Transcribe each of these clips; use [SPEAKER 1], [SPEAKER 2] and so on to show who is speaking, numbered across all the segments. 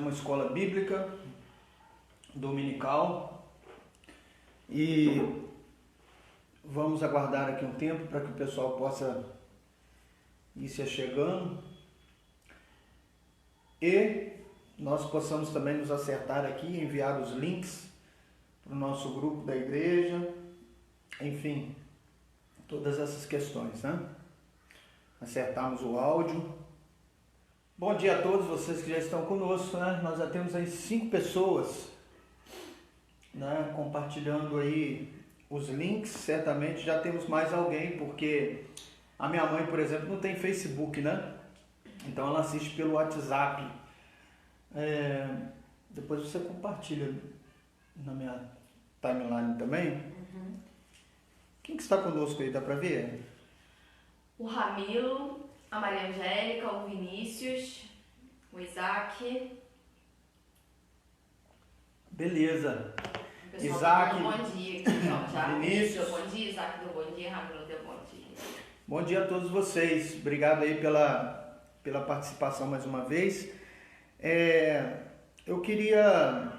[SPEAKER 1] uma escola bíblica dominical e vamos aguardar aqui um tempo para que o pessoal possa ir se achegando e nós possamos também nos acertar aqui, enviar os links para o nosso grupo da igreja, enfim, todas essas questões, né? Acertarmos o áudio. Bom dia a todos vocês que já estão conosco, né? Nós já temos aí 5 pessoas, né, compartilhando aí os links. Certamente já temos mais alguém, porque a minha mãe, por exemplo, não tem Facebook, né? Então ela assiste pelo WhatsApp. Depois você compartilha na minha timeline também.
[SPEAKER 2] Uhum.
[SPEAKER 1] Quem que está conosco aí? Dá para ver?
[SPEAKER 2] O Ramilo, a Maria Angélica, o Vinícius, o Isaac.
[SPEAKER 1] Beleza.
[SPEAKER 2] O pessoal
[SPEAKER 1] Isaac,
[SPEAKER 2] deu bom dia aqui, ó. Já
[SPEAKER 1] Vinícius.
[SPEAKER 2] deu bom dia, Isaac deu bom dia, Ramilo deu bom dia.
[SPEAKER 1] Bom dia a todos vocês. Obrigado aí pela participação mais uma vez. Eu queria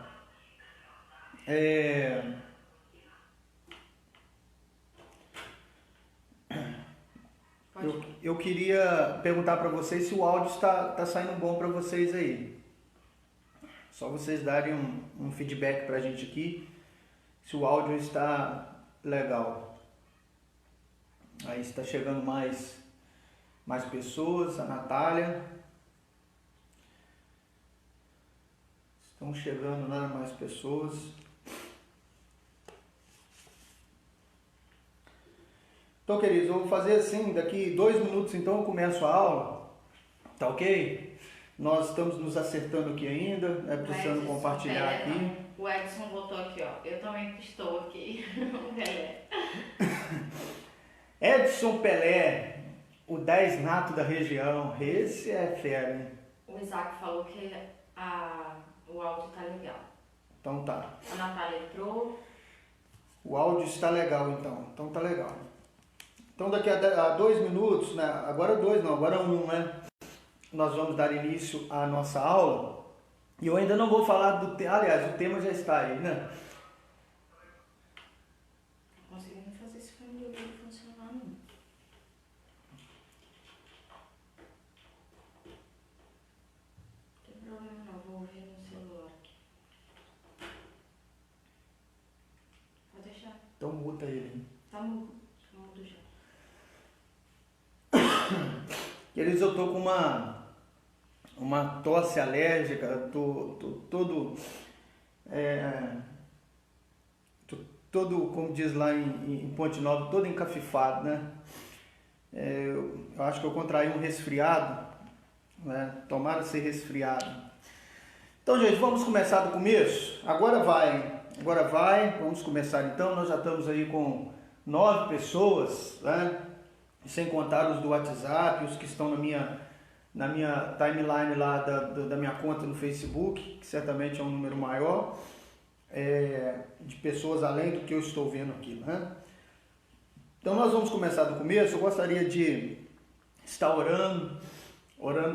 [SPEAKER 1] eu queria perguntar para vocês se o áudio está saindo bom para vocês aí. Só vocês darem um feedback para a gente aqui, se o áudio está legal. Aí está chegando mais pessoas, a Natália. Estão chegando, né, mais pessoas. Então, queridos, eu vou fazer assim, daqui 2 minutos então eu começo a aula, tá ok? Nós estamos nos acertando aqui ainda, precisando compartilhar aqui.
[SPEAKER 2] O Edson botou aqui, ó, eu também estou aqui, o Pelé.
[SPEAKER 1] Edson Pelé, o 10 nato da região, esse é fera, hein?
[SPEAKER 2] O Isaac falou que o áudio tá legal.
[SPEAKER 1] Então tá.
[SPEAKER 2] A Natália entrou.
[SPEAKER 1] O áudio está legal então tá legal. Então daqui a 2 minutos, né? Agora 2 não, agora 1, né? Nós vamos dar início à nossa aula. E eu ainda não vou falar do tema, aliás, o tema já está aí, né?
[SPEAKER 2] Não conseguindo fazer esse fone de ouvido funcionar, não. Não tem problema não, vou ouvir no celular aqui. Pode deixar.
[SPEAKER 1] Então muta ele.
[SPEAKER 2] Tá mudo já.
[SPEAKER 1] Queridos, eu tô com uma tosse alérgica, tô todo, como diz lá em Ponte Nova, todo encafifado, né? Eu acho que eu contraí um resfriado, né? Tomara ser resfriado. Então, gente, vamos começar do começo? Agora vai, vamos começar então. Nós já estamos aí com 9 pessoas, né? Sem contar os do WhatsApp, os que estão na minha timeline lá da minha conta no Facebook, que certamente é um número maior de pessoas além do que eu estou vendo aqui, né? Então nós vamos começar do começo. Eu gostaria de estar orando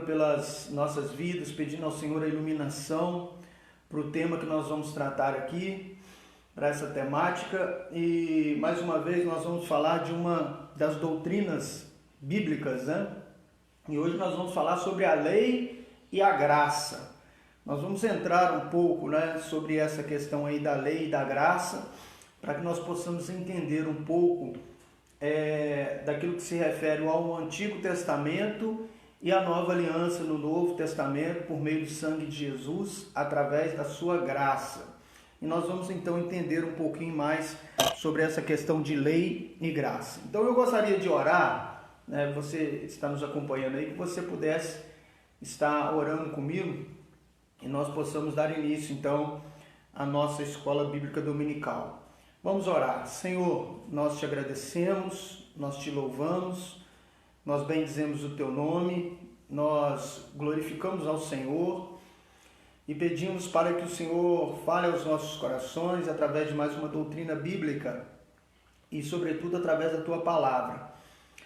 [SPEAKER 1] pelas nossas vidas, pedindo ao Senhor a iluminação para o tema que nós vamos tratar aqui, para essa temática. E mais uma vez nós vamos falar de uma das doutrinas bíblicas, né? E hoje nós vamos falar sobre a lei e a graça. Nós vamos entrar um pouco, né, sobre essa questão aí da lei e da graça, para que nós possamos entender um pouco daquilo que se refere ao Antigo Testamento e à Nova Aliança no Novo Testamento, por meio do sangue de Jesus, através da sua graça. E nós vamos então entender um pouquinho mais sobre essa questão de lei e graça. Então eu gostaria de orar, né, você está nos acompanhando aí, que você pudesse estar orando comigo e nós possamos dar início então à nossa escola bíblica dominical. Vamos orar. Senhor, nós te agradecemos, nós te louvamos, nós bendizemos o teu nome, nós glorificamos ao Senhor e pedimos para que o Senhor fale aos nossos corações através de mais uma doutrina bíblica e, sobretudo, através da tua palavra.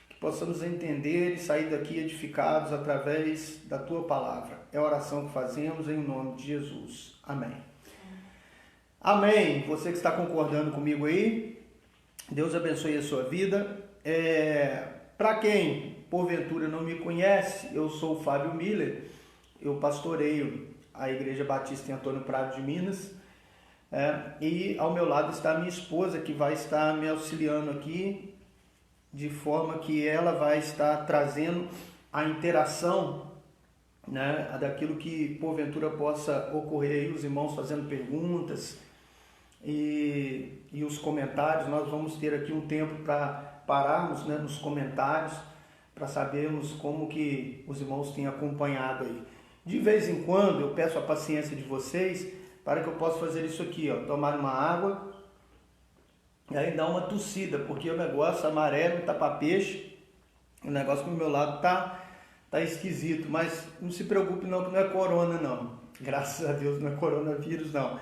[SPEAKER 1] Que possamos entender e sair daqui edificados através da tua palavra. É a oração que fazemos em nome de Jesus. Amém. Amém. Você que está concordando comigo aí, Deus abençoe a sua vida. Para quem porventura não me conhece, eu sou o Fábio Miller, eu pastoreio a Igreja Batista em Antônio Prado de Minas, e ao meu lado está a minha esposa, que vai estar me auxiliando aqui, de forma que ela vai estar trazendo a interação, né, daquilo que porventura possa ocorrer aí, os irmãos fazendo perguntas e os comentários. Nós vamos ter aqui um tempo para pararmos, né, nos comentários, para sabermos como que os irmãos têm acompanhado aí. De vez em quando eu peço a paciência de vocês para que eu possa fazer isso aqui, ó, tomar uma água e aí dar uma tossida, porque o negócio amarelo, tapa-peixe, o negócio do meu lado tá esquisito, mas não se preocupe não, que não é corona não, graças a Deus não é coronavírus não,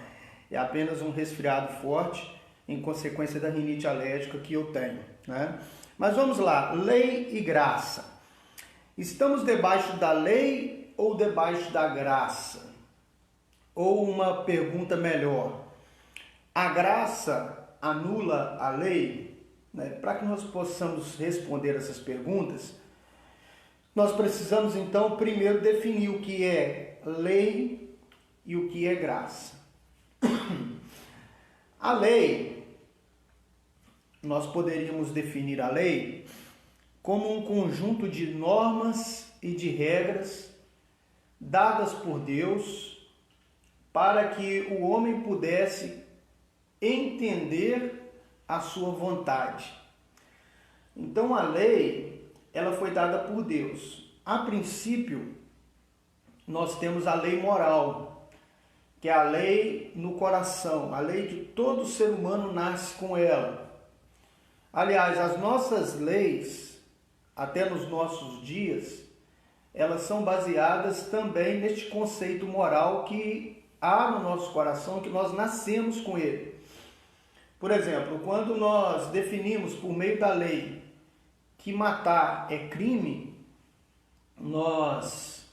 [SPEAKER 1] é apenas um resfriado forte em consequência da rinite alérgica que eu tenho, né? Mas vamos lá, lei e graça. Estamos debaixo da lei ou debaixo da graça? Ou uma pergunta melhor, a graça anula a lei? Né? Para que nós possamos responder essas perguntas, nós precisamos então primeiro definir o que é lei e o que é graça. A lei, nós poderíamos definir a lei como um conjunto de normas e de regras dadas por Deus para que o homem pudesse entender a sua vontade. Então a lei, ela foi dada por Deus. A princípio, nós temos a lei moral, que é a lei no coração, a lei que todo ser humano nasce com ela. Aliás, as nossas leis, até nos nossos dias, elas são baseadas também neste conceito moral que há no nosso coração, que nós nascemos com ele. Por exemplo, quando nós definimos por meio da lei que matar é crime, nós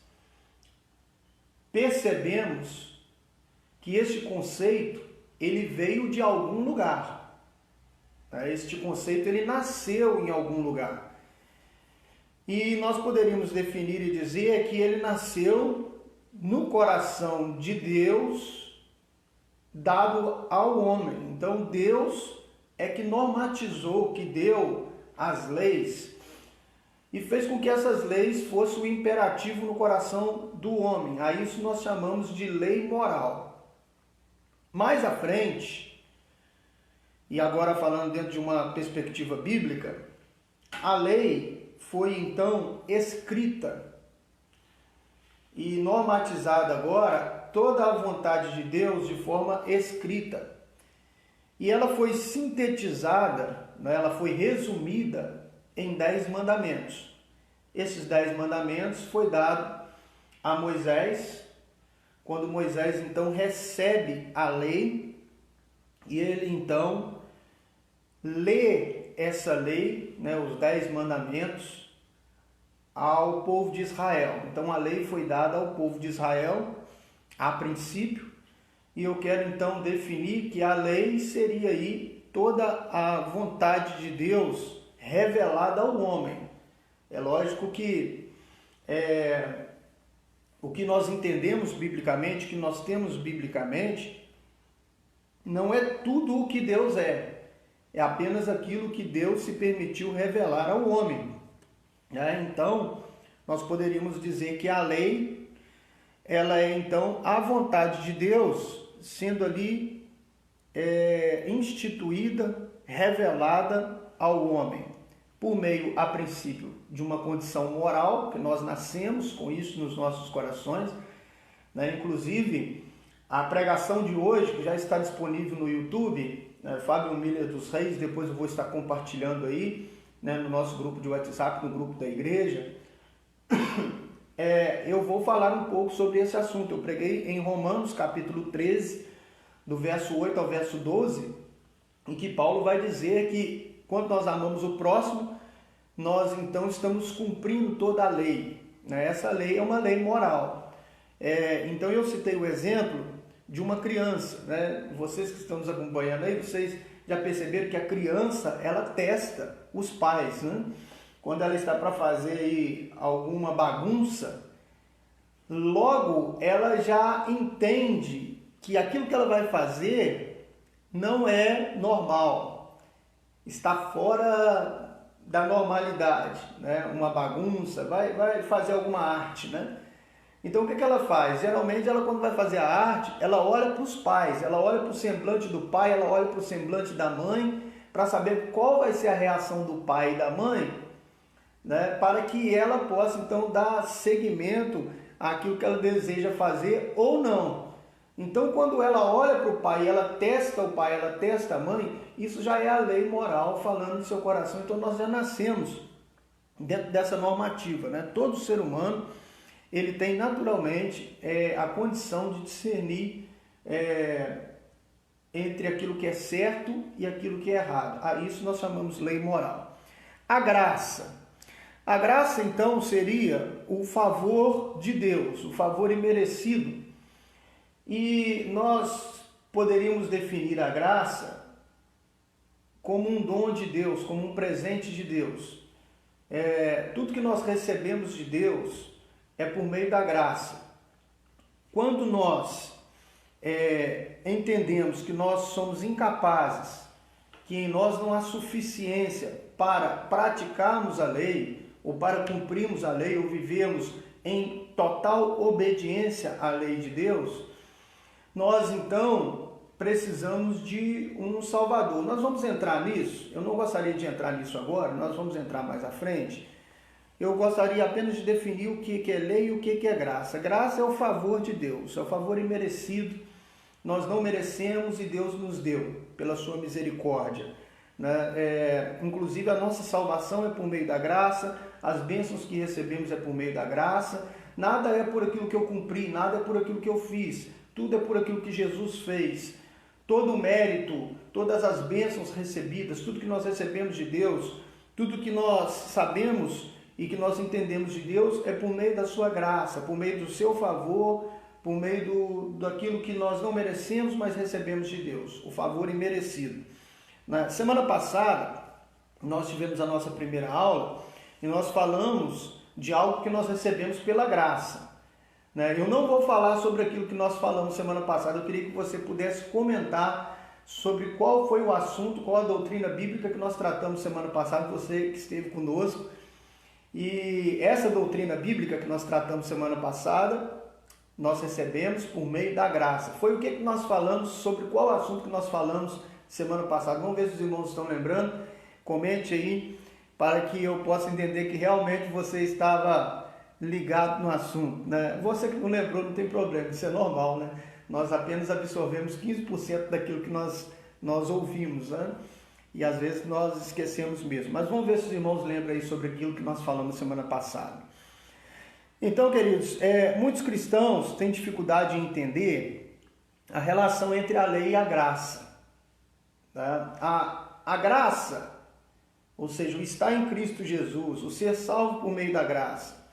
[SPEAKER 1] percebemos que este conceito ele veio de algum lugar. Este conceito ele nasceu em algum lugar. E nós poderíamos definir e dizer que ele nasceu no coração de Deus, dado ao homem. Então Deus é que normatizou, que deu as leis e fez com que essas leis fossem o imperativo no coração do homem. A isso nós chamamos de lei moral. Mais à frente, e agora falando dentro de uma perspectiva bíblica, a lei foi então escrita e normatizada agora toda a vontade de Deus de forma escrita. E ela foi sintetizada, né, ela foi resumida em 10 mandamentos. Esses 10 mandamentos foi dado a Moisés, quando Moisés então recebe a lei e ele então lê essa lei, né, os 10 mandamentos, ao povo de Israel. Então a lei foi dada ao povo de Israel a princípio, e eu quero então definir que a lei seria aí toda a vontade de Deus revelada ao homem. É lógico que o que nós entendemos biblicamente, o que nós temos biblicamente, não é tudo o que Deus é apenas aquilo que Deus se permitiu revelar ao homem. Então, nós poderíamos dizer que a lei, ela é então a vontade de Deus sendo ali instituída, revelada ao homem, por meio, a princípio, de uma condição moral, que nós nascemos com isso nos nossos corações, né? Inclusive, a pregação de hoje, que já está disponível no YouTube, né? Fábio Miller dos Reis, depois eu vou estar compartilhando aí, né, no nosso grupo de WhatsApp, no grupo da igreja, eu vou falar um pouco sobre esse assunto. Eu preguei em Romanos capítulo 13, do verso 8 ao verso 12, em que Paulo vai dizer que quando nós amamos o próximo, nós então estamos cumprindo toda a lei, né? Essa lei é uma lei moral. Então eu citei o exemplo de uma criança, né? Vocês que estão nos acompanhando aí, vocês já perceberam que a criança, ela testa os pais, né? Quando ela está para fazer aí alguma bagunça, logo ela já entende que aquilo que ela vai fazer não é normal, está fora da normalidade, né? Uma bagunça, vai fazer alguma arte, né? Então o que ela faz? Geralmente ela, quando vai fazer a arte, ela olha para os pais, ela olha para o semblante do pai, ela olha para o semblante da mãe, para saber qual vai ser a reação do pai e da mãe, né? Para que ela possa então dar seguimento àquilo que ela deseja fazer ou não. Então quando ela olha para o pai, ela testa o pai, ela testa a mãe, isso já é a lei moral falando do seu coração. Então nós já nascemos dentro dessa normativa, né? Todo ser humano, ele tem naturalmente a condição de discernir entre aquilo que é certo e aquilo que é errado. A isso nós chamamos lei moral. A graça. A graça, então, seria o favor de Deus, o favor imerecido. E nós poderíamos definir a graça como um dom de Deus, como um presente de Deus. Tudo que nós recebemos de Deus é por meio da graça. Quando nós entendemos que nós somos incapazes, que em nós não há suficiência para praticarmos a lei, ou para cumprirmos a lei, ou vivermos em total obediência à lei de Deus, nós então precisamos de um Salvador. Nós vamos entrar nisso, eu não gostaria de entrar nisso agora, nós vamos entrar mais à frente. Eu gostaria apenas de definir o que é lei e o que é graça. Graça é o favor de Deus, é o favor imerecido. Nós não merecemos e Deus nos deu pela sua misericórdia. Inclusive a nossa salvação é por meio da graça, as bênçãos que recebemos é por meio da graça. Nada é por aquilo que eu cumpri, nada é por aquilo que eu fiz, tudo é por aquilo que Jesus fez. Todo o mérito, todas as bênçãos recebidas, tudo que nós recebemos de Deus, tudo que nós sabemos e que nós entendemos de Deus é por meio da sua graça, por meio do seu favor, por meio daquilo que nós não merecemos, mas recebemos de Deus, o favor imerecido. Na semana passada, nós tivemos a nossa primeira aula e nós falamos de algo que nós recebemos pela graça. Eu não vou falar sobre aquilo que nós falamos semana passada, eu queria que você pudesse comentar sobre qual foi o assunto, qual a doutrina bíblica que nós tratamos semana passada, você que esteve conosco. E essa doutrina bíblica que nós tratamos semana passada, nós recebemos por meio da graça. Foi o que nós falamos, sobre qual assunto que nós falamos semana passada. Vamos ver se os irmãos estão lembrando. Comente aí para que eu possa entender que realmente você estava ligado no assunto, né? Você que não lembrou, não tem problema, isso é normal, né? Nós apenas absorvemos 15% daquilo que nós ouvimos, né? E às vezes nós esquecemos mesmo. Mas vamos ver se os irmãos lembram aí sobre aquilo que nós falamos semana passada. Então, queridos, muitos cristãos têm dificuldade em entender a relação entre a lei e a graça. A graça, ou seja, o estar em Cristo Jesus, o ser salvo por meio da graça,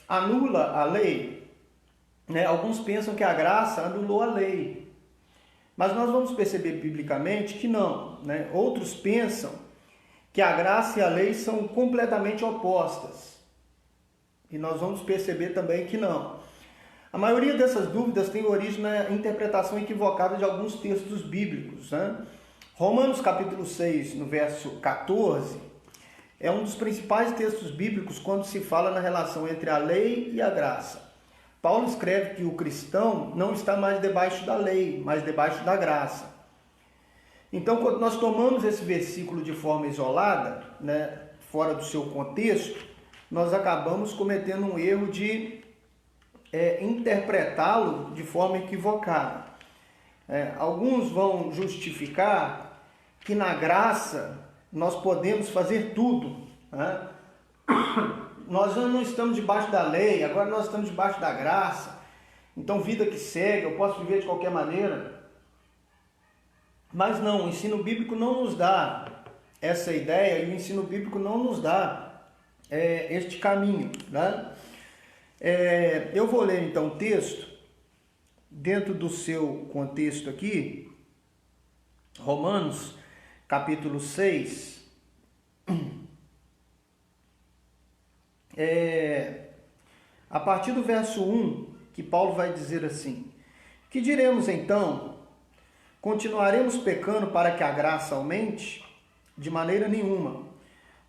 [SPEAKER 1] anula a lei. Alguns pensam que a graça anulou a lei. Mas nós vamos perceber biblicamente que não, né? Outros pensam que a graça e a lei são completamente opostas. E nós vamos perceber também que não. A maioria dessas dúvidas tem origem na interpretação equivocada de alguns textos bíblicos, né? Romanos capítulo 6, no verso 14, é um dos principais textos bíblicos quando se fala na relação entre a lei e a graça. Paulo escreve que o cristão não está mais debaixo da lei, mas debaixo da graça. Então, quando nós tomamos esse versículo de forma isolada, né, fora do seu contexto, nós acabamos cometendo um erro de interpretá-lo de forma equivocada. Alguns vão justificar que na graça nós podemos fazer tudo, né? Nós não estamos debaixo da lei, agora nós estamos debaixo da graça. Então, vida que segue, eu posso viver de qualquer maneira. Mas não, o ensino bíblico não nos dá essa ideia e o ensino bíblico não nos dá este caminho, né? Eu vou ler então o texto, dentro do seu contexto aqui, Romanos, capítulo 6, a partir do verso 1, que Paulo vai dizer assim: que diremos então? Continuaremos pecando para que a graça aumente? De maneira nenhuma.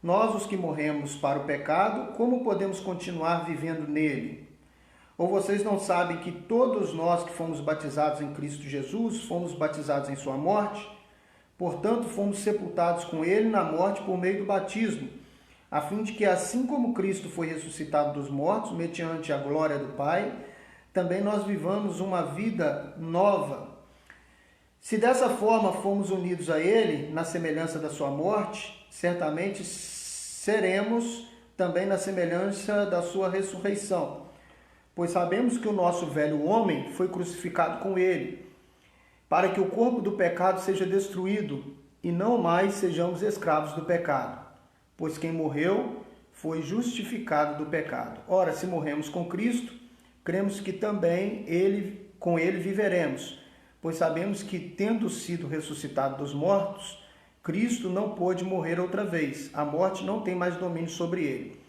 [SPEAKER 1] Nós, os que morremos para o pecado, como podemos continuar vivendo nele? Ou vocês não sabem que todos nós que fomos batizados em Cristo Jesus, fomos batizados em sua morte? Portanto, fomos sepultados com ele na morte por meio do batismo, a fim de que, assim como Cristo foi ressuscitado dos mortos, mediante a glória do Pai, também nós vivamos uma vida nova. Se dessa forma fomos unidos a ele, na semelhança da sua morte, certamente seremos também na semelhança da sua ressurreição. Pois sabemos que o nosso velho homem foi crucificado com ele, para que o corpo do pecado seja destruído e não mais sejamos escravos do pecado. Pois quem morreu foi justificado do pecado. Ora, se morremos com Cristo, cremos que também com ele viveremos, pois sabemos que, tendo sido ressuscitado dos mortos, Cristo não pôde morrer outra vez. A morte não tem mais domínio sobre ele.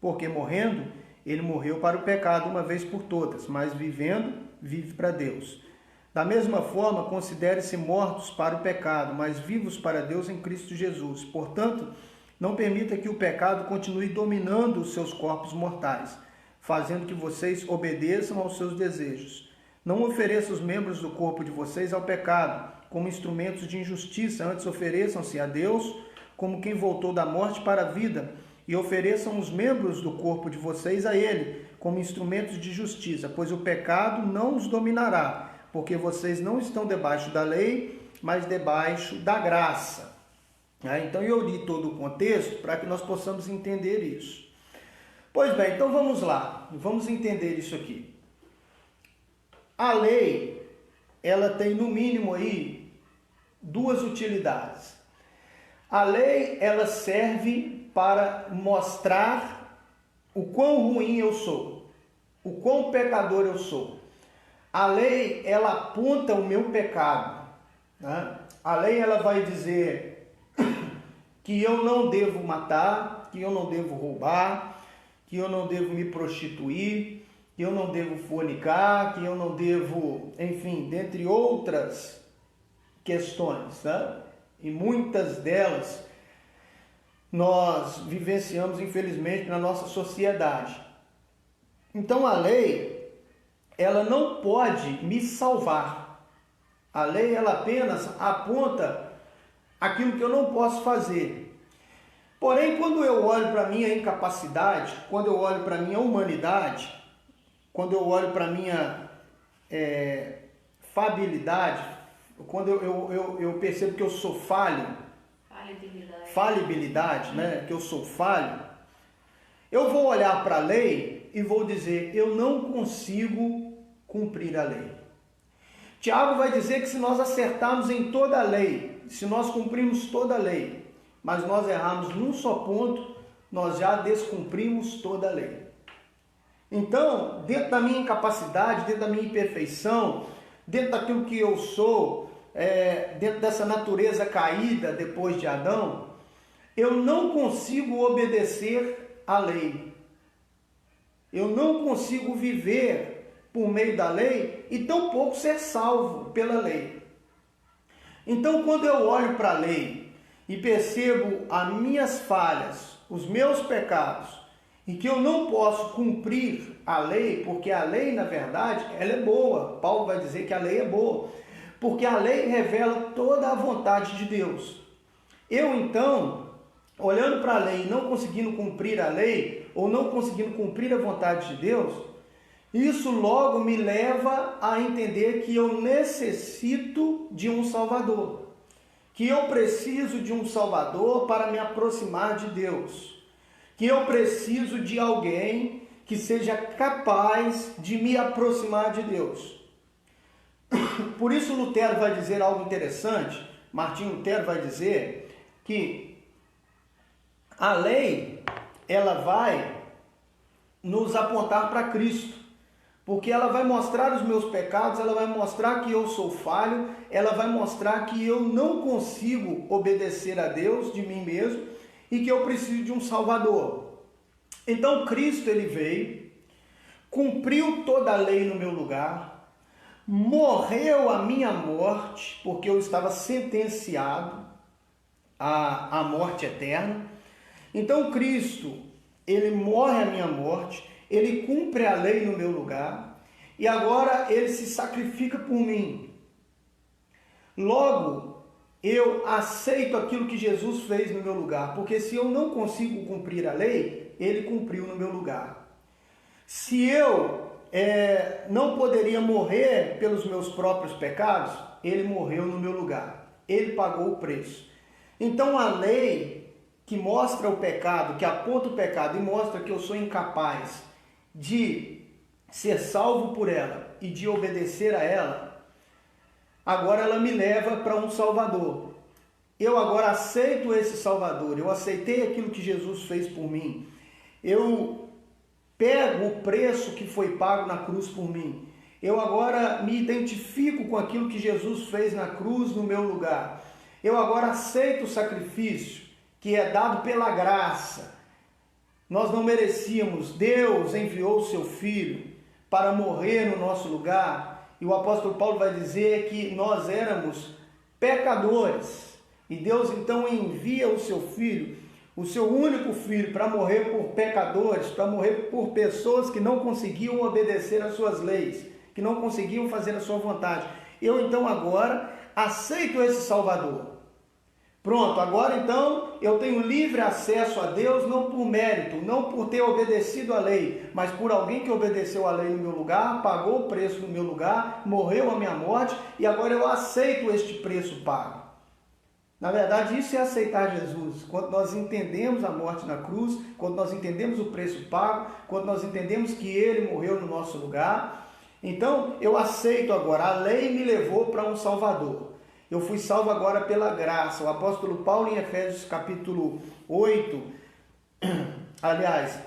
[SPEAKER 1] Porque morrendo, ele morreu para o pecado uma vez por todas, mas vivendo, vive para Deus. Da mesma forma, considere-se mortos para o pecado, mas vivos para Deus em Cristo Jesus. Portanto, não permita que o pecado continue dominando os seus corpos mortais, fazendo que vocês obedeçam aos seus desejos. Não ofereçam os membros do corpo de vocês ao pecado, como instrumentos de injustiça, antes ofereçam-se a Deus como quem voltou da morte para a vida, e ofereçam os membros do corpo de vocês a Ele, como instrumentos de justiça, pois o pecado não os dominará, porque vocês não estão debaixo da lei, mas debaixo da graça. Então eu li todo o contexto para que nós possamos entender isso. Pois bem, então vamos lá, vamos entender isso aqui. A lei, ela tem no mínimo aí duas utilidades. A lei, ela serve para mostrar o quão ruim eu sou, o quão pecador eu sou. A lei, ela aponta o meu pecado, né? A lei, ela vai dizer que eu não devo matar, que eu não devo roubar, que eu não devo me prostituir, que eu não devo fornicar, que eu não devo, enfim, dentre outras questões, né? E muitas delas nós vivenciamos, infelizmente, na nossa sociedade. Então a lei, ela não pode me salvar. A lei, ela apenas aponta aquilo que eu não posso fazer. Porém, quando eu olho para a minha incapacidade, quando eu olho para a minha humanidade, quando eu olho para a minha falibilidade, quando eu percebo que eu sou falho, falibilidade, né? Que eu sou falho, eu vou olhar para a lei e vou dizer, eu não consigo cumprir a lei. Tiago vai dizer que se nós acertarmos em toda a lei, se nós cumprirmos toda a lei, mas nós errarmos num só ponto, nós já descumprimos toda a lei. Então, dentro da minha incapacidade, dentro da minha imperfeição, dentro daquilo que eu sou, dentro dessa natureza caída depois de Adão, eu não consigo obedecer à lei. Eu não consigo viver por meio da lei e tampouco ser salvo pela lei. Então, quando eu olho para a lei e percebo as minhas falhas, os meus pecados, e que eu não posso cumprir a lei, porque a lei, na verdade, ela é boa. Paulo vai dizer que a lei é boa, porque a lei revela toda a vontade de Deus. Eu, então, olhando para a lei e não conseguindo cumprir a lei, ou não conseguindo cumprir a vontade de Deus, isso logo me leva a entender que eu necessito de um Salvador, que eu preciso de um Salvador para me aproximar de Deus, que eu preciso de alguém que seja capaz de me aproximar de Deus. Por isso Lutero vai dizer algo interessante. Martinho Lutero vai dizer que a lei, ela vai nos apontar para Cristo, porque ela vai mostrar os meus pecados, ela vai mostrar que eu sou falho, ela vai mostrar que eu não consigo obedecer a Deus de mim mesmo e que eu preciso de um Salvador. Então Cristo, ele veio, cumpriu toda a lei no meu lugar, morreu a minha morte, porque eu estava sentenciado à morte eterna. Então Cristo, ele morre a minha morte, ele cumpre a lei no meu lugar e agora ele se sacrifica por mim. Logo, eu aceito aquilo que Jesus fez no meu lugar, porque se eu não consigo cumprir a lei, ele cumpriu no meu lugar. Se eu não poderia morrer pelos meus próprios pecados, ele morreu no meu lugar. Ele pagou o preço. Então a lei que mostra o pecado, que aponta o pecado e mostra que eu sou incapaz de ser salvo por ela e de obedecer a ela, agora ela me leva para um Salvador. Eu agora aceito esse Salvador, eu aceitei aquilo que Jesus fez por mim. Eu pego o preço que foi pago na cruz por mim. Eu agora me identifico com aquilo que Jesus fez na cruz no meu lugar. Eu agora aceito o sacrifício que é dado pela graça. Nós não merecíamos. Deus enviou o seu Filho para morrer no nosso lugar. E o apóstolo Paulo vai dizer que nós éramos pecadores. E Deus então envia o seu Filho, o seu único Filho, para morrer por pecadores, para morrer por pessoas que não conseguiam obedecer às suas leis, que não conseguiam fazer a sua vontade. Eu então agora aceito esse Salvador. Pronto, agora então eu tenho livre acesso a Deus, não por mérito, não por ter obedecido a lei, mas por alguém que obedeceu a lei no meu lugar, pagou o preço no meu lugar, morreu a minha morte e agora eu aceito este preço pago. Na verdade, isso é aceitar Jesus. Quando nós entendemos a morte na cruz, quando nós entendemos o preço pago, quando nós entendemos que Ele morreu no nosso lugar, então eu aceito agora. A lei me levou para um Salvador. Eu fui salvo agora pela graça. O apóstolo Paulo, em Efésios capítulo 8, aliás,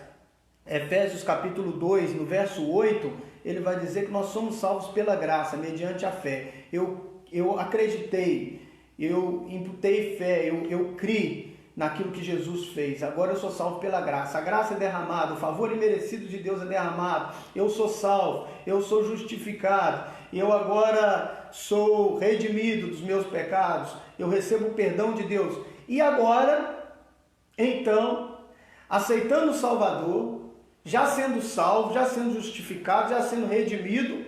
[SPEAKER 1] Efésios capítulo 2, no verso 8, ele vai dizer que nós somos salvos pela graça, mediante a fé. Eu acreditei, eu imputei fé, eu criei naquilo que Jesus fez. Agora eu sou salvo pela graça. A graça é derramada, o favor imerecido de Deus é derramado. Eu sou salvo, eu sou justificado. Eu agora sou redimido dos meus pecados. Eu recebo o perdão de Deus. E agora, então, aceitando o Salvador, já sendo salvo, já sendo justificado, já sendo redimido,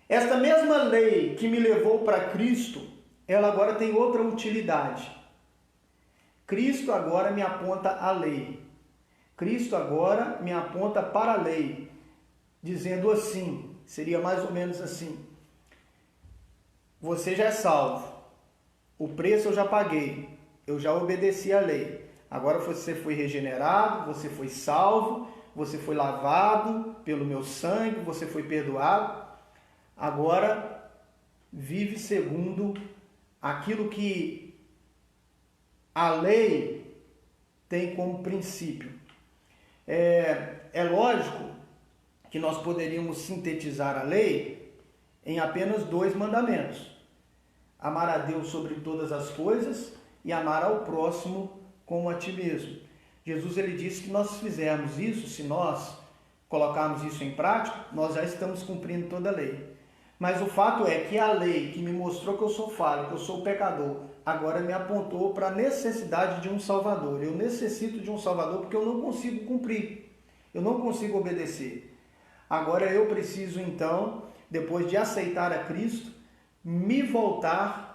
[SPEAKER 1] esta mesma lei que me levou para Cristo, ela agora tem outra utilidade. Cristo agora me aponta a lei. Cristo agora me aponta para a lei, dizendo assim, seria mais ou menos assim: você já é salvo, o preço eu já paguei, eu já obedeci à lei. Agora você foi regenerado, você foi salvo, você foi lavado pelo meu sangue, você foi perdoado. Agora vive segundo aquilo que a lei tem como princípio. É lógico que nós poderíamos sintetizar a lei em apenas 2 mandamentos: amar a Deus sobre todas as coisas e amar ao próximo como a ti mesmo. Jesus ele disse que nós fizermos isso, se nós colocarmos isso em prática, nós já estamos cumprindo toda a lei. Mas o fato é que a lei que me mostrou que eu sou falho, que eu sou pecador, agora me apontou para a necessidade de um Salvador. Eu necessito de um Salvador porque eu não consigo cumprir, eu não consigo obedecer. Agora eu preciso então, depois de aceitar a Cristo, me voltar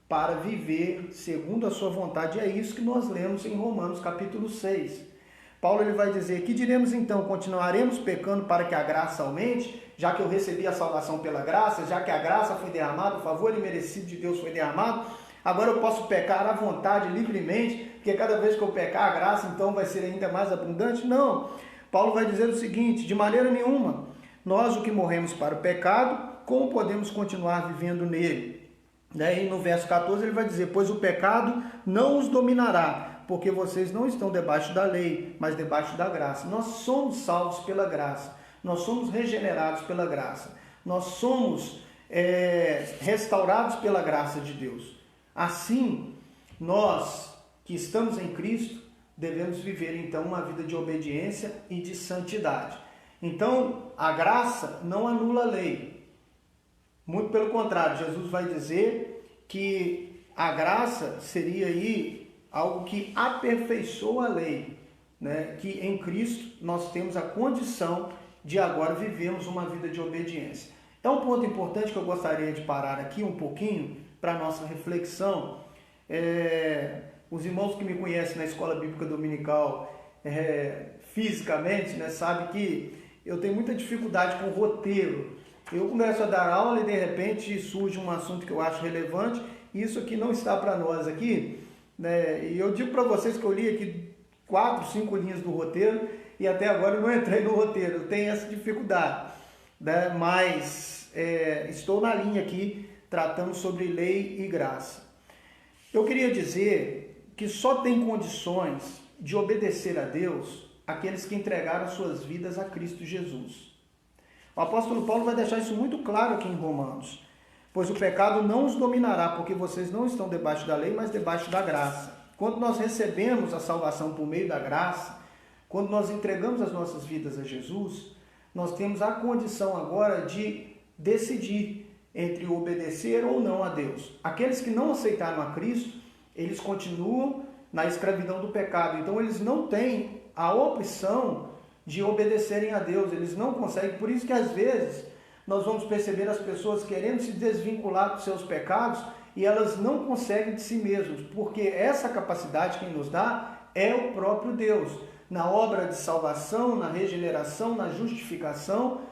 [SPEAKER 1] para viver segundo a sua vontade. E é isso que nós lemos em Romanos capítulo 6. Paulo ele vai dizer: que diremos então? Continuaremos pecando para que a graça aumente? Já que eu recebi a salvação pela graça, já que a graça foi derramada, o favor imerecido de Deus foi derramado, agora eu posso pecar à vontade, livremente, porque cada vez que eu pecar, a graça então vai ser ainda mais abundante? Não. Paulo vai dizer o seguinte: de maneira nenhuma. Nós, o que morremos para o pecado, como podemos continuar vivendo nele? Daí no verso 14 ele vai dizer: pois o pecado não os dominará, porque vocês não estão debaixo da lei, mas debaixo da graça. Nós somos salvos pela graça, nós somos regenerados pela graça, nós somos restaurados pela graça de Deus. Assim, nós que estamos em Cristo, devemos viver então uma vida de obediência e de santidade. Então, a graça não anula a lei. Muito pelo contrário, Jesus vai dizer que a graça seria aí algo que aperfeiçoa a lei, né? Que em Cristo nós temos a condição de agora vivermos uma vida de obediência. É um ponto importante que eu gostaria de parar aqui um pouquinho para a nossa reflexão. Os irmãos que me conhecem na Escola Bíblica Dominical fisicamente, né, sabem que eu tenho muita dificuldade com roteiro. Eu começo a dar aula e de repente surge um assunto que eu acho relevante, e isso aqui não está para nós aqui, né? E eu digo para vocês que eu li aqui 4, 5 linhas do roteiro e até agora eu não entrei no roteiro, eu tenho essa dificuldade, né? Mas estou na linha aqui tratando sobre lei e graça. Eu queria dizer que só tem condições de obedecer a Deus aqueles que entregaram suas vidas a Cristo Jesus. O apóstolo Paulo vai deixar isso muito claro aqui em Romanos. Pois o pecado não os dominará, porque vocês não estão debaixo da lei, mas debaixo da graça. Quando nós recebemos a salvação por meio da graça, quando nós entregamos as nossas vidas a Jesus, nós temos a condição agora de decidir entre obedecer ou não a Deus. Aqueles que não aceitaram a Cristo, eles continuam na escravidão do pecado. Então eles não têm a opção de obedecerem a Deus, eles não conseguem. Por isso que às vezes nós vamos perceber as pessoas querendo se desvincular dos seus pecados e elas não conseguem de si mesmos, porque essa capacidade quem nos dá é o próprio Deus. Na obra de salvação, na regeneração, na justificação,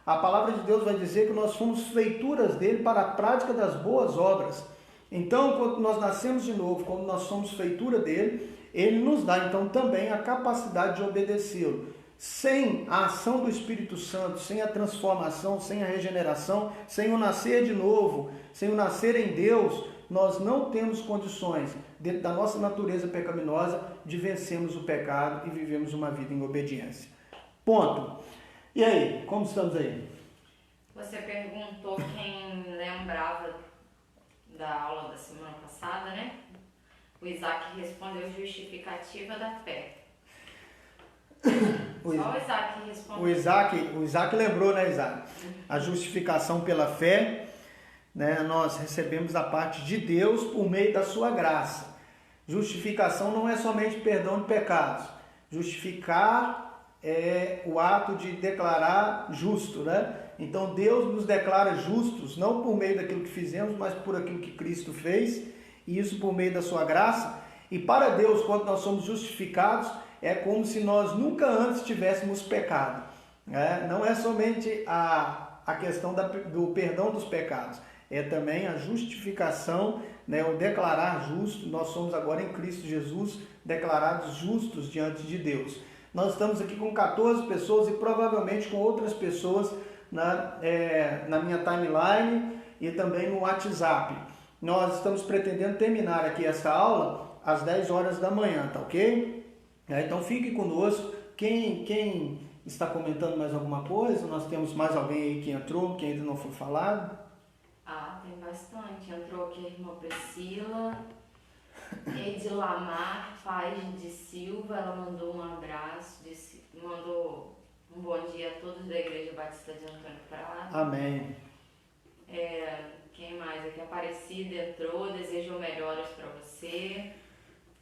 [SPEAKER 1] a palavra de Deus vai dizer que nós somos feituras dele para a prática das boas obras. Então, quando nós nascemos de novo, quando nós somos feitura dele, ele nos dá então também a capacidade de obedecê-lo. Sem a ação do Espírito Santo, sem a transformação, sem a regeneração, sem o nascer de novo, sem o nascer em Deus, nós não temos condições, dentro da nossa natureza pecaminosa, de vencermos o pecado e vivemos uma vida em obediência. Ponto. E aí, como estamos aí?
[SPEAKER 2] Você perguntou quem lembrava da aula da semana passada, né? O Isaac respondeu justificativa da fé. Só o Isaac respondeu.
[SPEAKER 1] O Isaac lembrou, né, Isaac? A justificação pela fé, né, nós recebemos da parte de Deus por meio da sua graça. Justificação não é somente perdão de pecados. Justificar é o ato de declarar justo, né? Então Deus nos declara justos, não por meio daquilo que fizemos, mas por aquilo que Cristo fez, e isso por meio da sua graça. E para Deus, quando nós somos justificados, é como se nós nunca antes tivéssemos pecado. Né? Não é somente a questão do perdão dos pecados, é também a justificação, né? O declarar justo. Nós somos agora em Cristo Jesus declarados justos diante de Deus. Nós estamos aqui com 14 pessoas e provavelmente com outras pessoas na minha timeline e também no WhatsApp. Nós estamos pretendendo terminar aqui essa aula às 10 horas da manhã, tá ok? Então fique conosco. Quem está comentando mais alguma coisa? Nós temos mais alguém aí que entrou, que ainda não foi falado?
[SPEAKER 2] Ah, tem bastante. Entrou aqui a irmã Priscila, Edilamar Paz de Silva, ela mandou um abraço, mandou um bom dia a todos da Igreja Batista de Antônio Prado.
[SPEAKER 1] Amém.
[SPEAKER 2] Quem mais aqui? Aparecida entrou, desejou melhoras para você.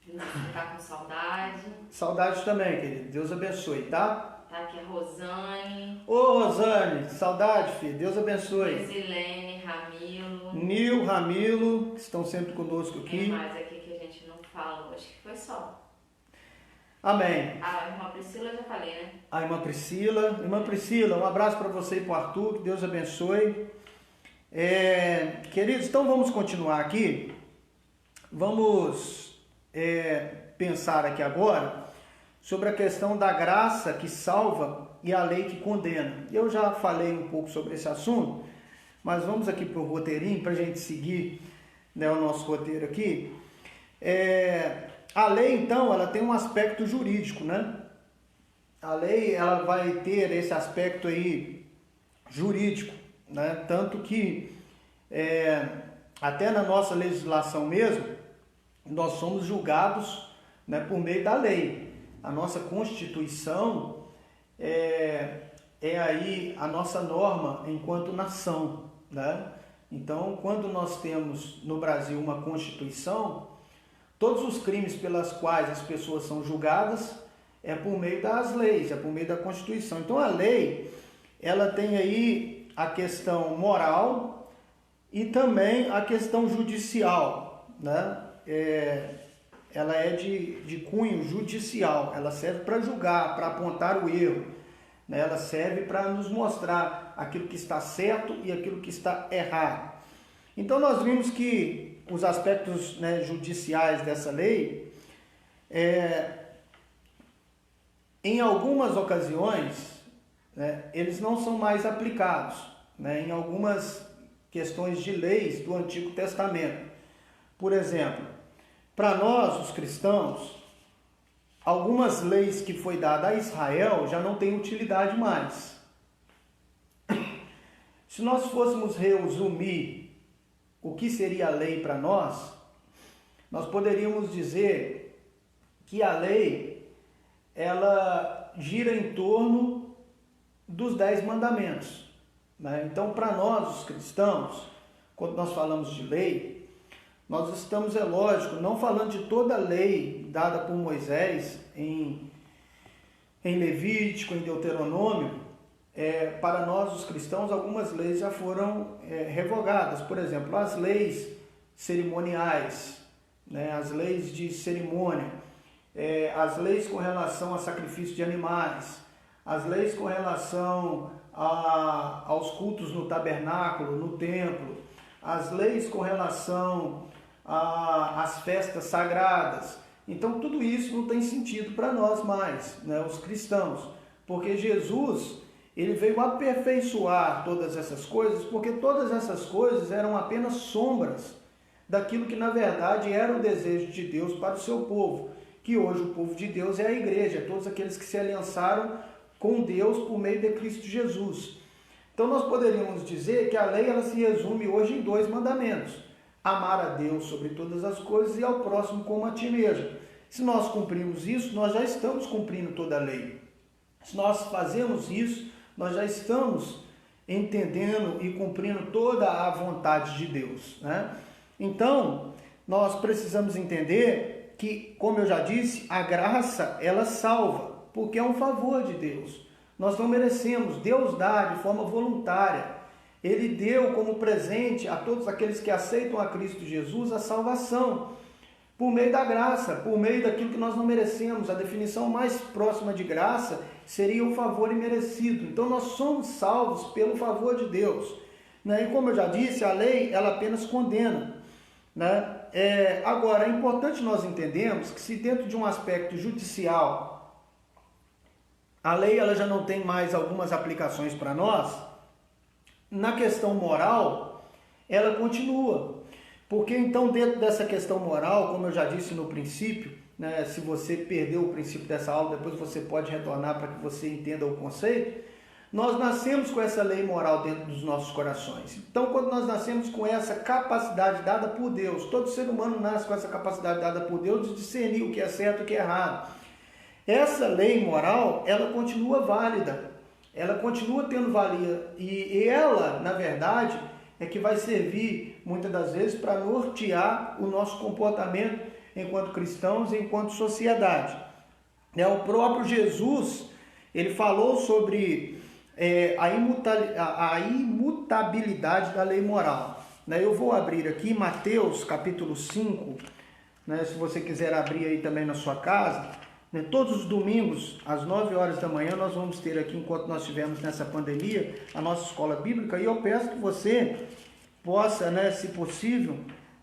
[SPEAKER 2] Não ficar com saudade.
[SPEAKER 1] Saudade também, querido. Deus abençoe, tá?
[SPEAKER 2] Tá aqui a Rosane.
[SPEAKER 1] Ô, Rosane, saudade, filho. Deus abençoe.
[SPEAKER 2] Isilene, Ramilo.
[SPEAKER 1] Nil, Ramilo, que estão sempre conosco aqui.
[SPEAKER 2] Quem mais aqui que a gente não fala? Acho que foi só.
[SPEAKER 1] Amém.
[SPEAKER 2] A irmã Priscila eu já falei, né?
[SPEAKER 1] A irmã Priscila. Irmã Priscila, um abraço para você e para o Arthur. Que Deus abençoe. Queridos, então vamos continuar aqui. Vamos pensar aqui agora sobre a questão da graça que salva e a lei que condena. Eu já falei um pouco sobre esse assunto, mas vamos aqui para o roteirinho para a gente seguir, né, o nosso roteiro aqui. A lei, então, ela tem um aspecto jurídico, né? A lei, ela vai ter esse aspecto aí jurídico, né? Tanto que até na nossa legislação mesmo, nós somos julgados, né, por meio da lei. A nossa Constituição é aí a nossa norma enquanto nação, né? Então, quando nós temos no Brasil uma Constituição, todos os crimes pelas quais as pessoas são julgadas é por meio das leis, é por meio da Constituição. Então, a lei, ela tem aí a questão moral e também a questão judicial, né? Ela é de cunho judicial, ela serve para julgar, para apontar o erro, né? Ela serve para nos mostrar aquilo que está certo e aquilo que está errado. Então nós vimos que os aspectos, né, judiciais dessa lei, em algumas ocasiões, né, eles não são mais aplicados, né, em algumas questões de leis do Antigo Testamento. Por exemplo, para nós, os cristãos, algumas leis que foi dada a Israel já não têm utilidade mais. Se nós fôssemos resumir o que seria a lei para nós, nós poderíamos dizer que a lei, ela gira em torno dos 10 mandamentos, né? Então, para nós, os cristãos, quando nós falamos de lei, nós estamos, é lógico, não falando de toda a lei dada por Moisés em Levítico, em Deuteronômio. Para nós, os cristãos, algumas leis já foram revogadas. Por exemplo, as leis cerimoniais, né? As leis de cerimônia, as leis com relação a sacrifício de animais, as leis com relação aos cultos no tabernáculo, no templo, as leis com relação às festas sagradas. Então, tudo isso não tem sentido para nós mais, né, os cristãos, porque Jesus, ele veio aperfeiçoar todas essas coisas, porque todas essas coisas eram apenas sombras daquilo que, na verdade, era o desejo de Deus para o seu povo, que hoje o povo de Deus é a igreja, todos aqueles que se aliançaram com Deus por meio de Cristo Jesus. Então, nós poderíamos dizer que a lei, ela se resume hoje em 2 mandamentos: amar a Deus sobre todas as coisas e ao próximo como a ti mesmo. Se nós cumprimos isso, nós já estamos cumprindo toda a lei. Se nós fazemos isso, nós já estamos entendendo e cumprindo toda a vontade de Deus, né? Então, nós precisamos entender que, como eu já disse, a graça, ela salva, porque é um favor de Deus. Nós não merecemos, Deus dá de forma voluntária. Ele deu como presente a todos aqueles que aceitam a Cristo Jesus a salvação, por meio da graça, por meio daquilo que nós não merecemos. A definição mais próxima de graça seria o favor imerecido. Então nós somos salvos pelo favor de Deus, né? E como eu já disse, a lei, ela apenas condena, né? Agora, é importante nós entendermos que, se dentro de um aspecto judicial a lei, ela já não tem mais algumas aplicações para nós, na questão moral ela continua. Porque então, dentro dessa questão moral, como eu já disse no princípio, né, se você perdeu o princípio dessa aula, depois você pode retornar para que você entenda o conceito. Nós nascemos com essa lei moral dentro dos nossos corações. Então, quando nós nascemos com essa capacidade dada por Deus, todo ser humano nasce com essa capacidade dada por Deus de discernir o que é certo e o que é errado. Essa lei moral, ela continua válida, ela continua tendo valia, e ela, na verdade, é que vai servir, muitas das vezes, para nortear o nosso comportamento enquanto cristãos e enquanto sociedade. O próprio Jesus, ele falou sobre a imutabilidade da lei moral. Eu vou abrir aqui Mateus capítulo 5, se você quiser abrir aí também na sua casa. Todos os domingos, às 9 horas da manhã, nós vamos ter aqui, enquanto nós estivermos nessa pandemia, a nossa escola bíblica, e eu peço que você possa, se possível,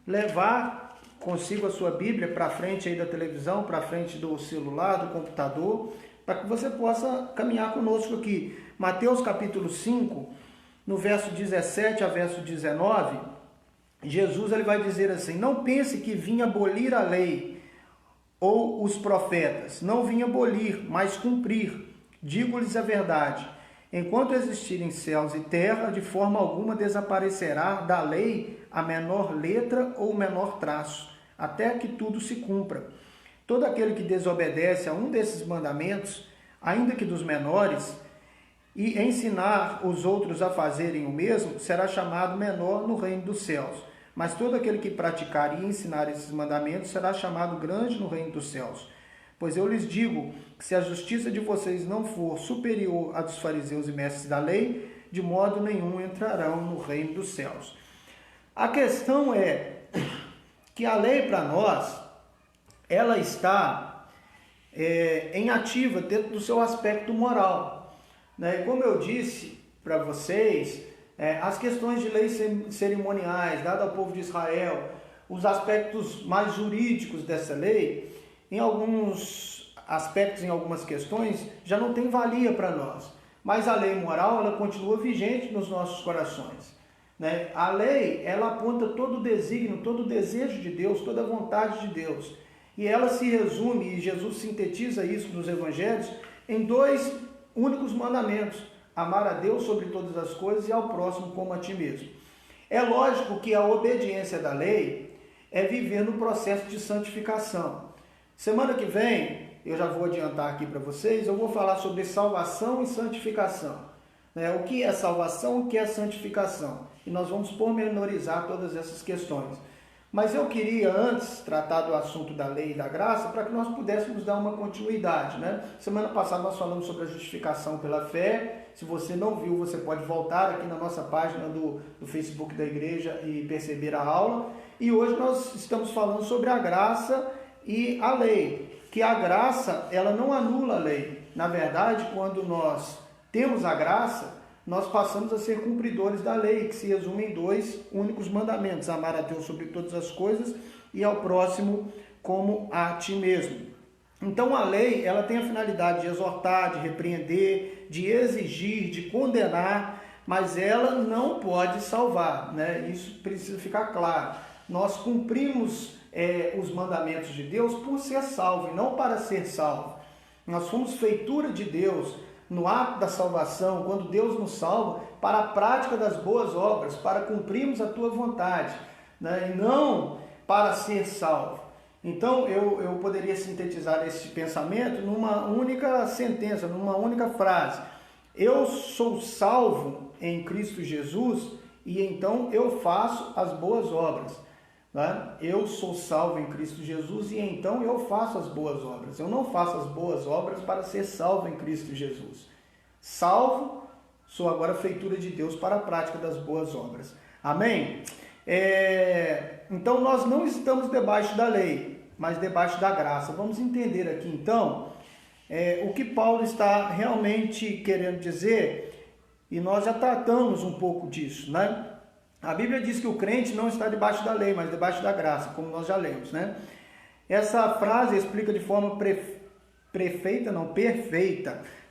[SPEAKER 1] levar consigo a sua Bíblia para frente aí da televisão, para frente do celular, do computador, para que você possa caminhar conosco aqui. Mateus capítulo 5, no verso 17 a verso 19, Jesus, ele vai dizer assim: não pense que vim abolir a lei ou os profetas. Não vim abolir, mas cumprir. Digo-lhes a verdade. Enquanto existirem céus e terra, de forma alguma desaparecerá da lei a menor letra ou o menor traço, até que tudo se cumpra. Todo aquele que desobedece a um desses mandamentos, ainda que dos menores, e ensinar os outros a fazerem o mesmo, será chamado menor no reino dos céus. Mas todo aquele que praticar e ensinar esses mandamentos será chamado grande no reino dos céus. Pois eu lhes digo que se a justiça de vocês não for superior à dos fariseus e mestres da lei, de modo nenhum entrarão no reino dos céus. A questão é que a lei para nós, ela está em ativa dentro do seu aspecto moral. Né? Como eu disse para vocês, as questões de leis cerimoniais dadas ao povo de Israel, os aspectos mais jurídicos dessa lei, em alguns aspectos, em algumas questões, já não tem valia para nós. Mas a lei moral, ela continua vigente nos nossos corações. Né? A lei, ela aponta todo o desígnio, todo o desejo de Deus, toda a vontade de Deus. E ela se resume, e Jesus sintetiza isso nos evangelhos, em 2 únicos mandamentos: amar a Deus sobre todas as coisas e ao próximo como a ti mesmo. É lógico que a obediência da lei é viver no processo de santificação. Semana que vem, eu já vou adiantar aqui para vocês, eu vou falar sobre salvação e santificação. O que é salvação, o que é santificação. E nós vamos pormenorizar todas essas questões. Mas eu queria antes tratar do assunto da lei e da graça para que nós pudéssemos dar uma continuidade. Né? Semana passada nós falamos sobre a justificação pela fé. Se você não viu, você pode voltar aqui na nossa página do Facebook da igreja e perceber a aula. E hoje nós estamos falando sobre a graça e a lei. Que a graça, ela não anula a lei. Na verdade, quando nós temos a graça, nós passamos a ser cumpridores da lei, que se resume em 2 únicos mandamentos: amar a Deus sobre todas as coisas e ao próximo como a ti mesmo. Então a lei, ela tem a finalidade de exortar, de repreender, de exigir, de condenar, mas ela não pode salvar, né? Isso precisa ficar claro. Nós cumprimos os mandamentos de Deus por ser salvo e não para ser salvo. Nós fomos feitura de Deus no ato da salvação, quando Deus nos salva, para a prática das boas obras, para cumprirmos a tua vontade, né? E não para ser salvo. Então eu poderia sintetizar esse pensamento numa única sentença, numa única frase: eu sou salvo em Cristo Jesus e então eu faço as boas obras. Né? Eu sou salvo em Cristo Jesus e então eu faço as boas obras. Eu não faço as boas obras para ser salvo em Cristo Jesus. Salvo, sou agora feitura de Deus para a prática das boas obras. Amém? Então nós não estamos debaixo da lei, mas debaixo da graça. Vamos entender aqui então o que Paulo está realmente querendo dizer, e nós já tratamos um pouco disso, né? A Bíblia diz que o crente não está debaixo da lei, mas debaixo da graça, como nós já lemos, né? Essa frase explica de forma perfeita,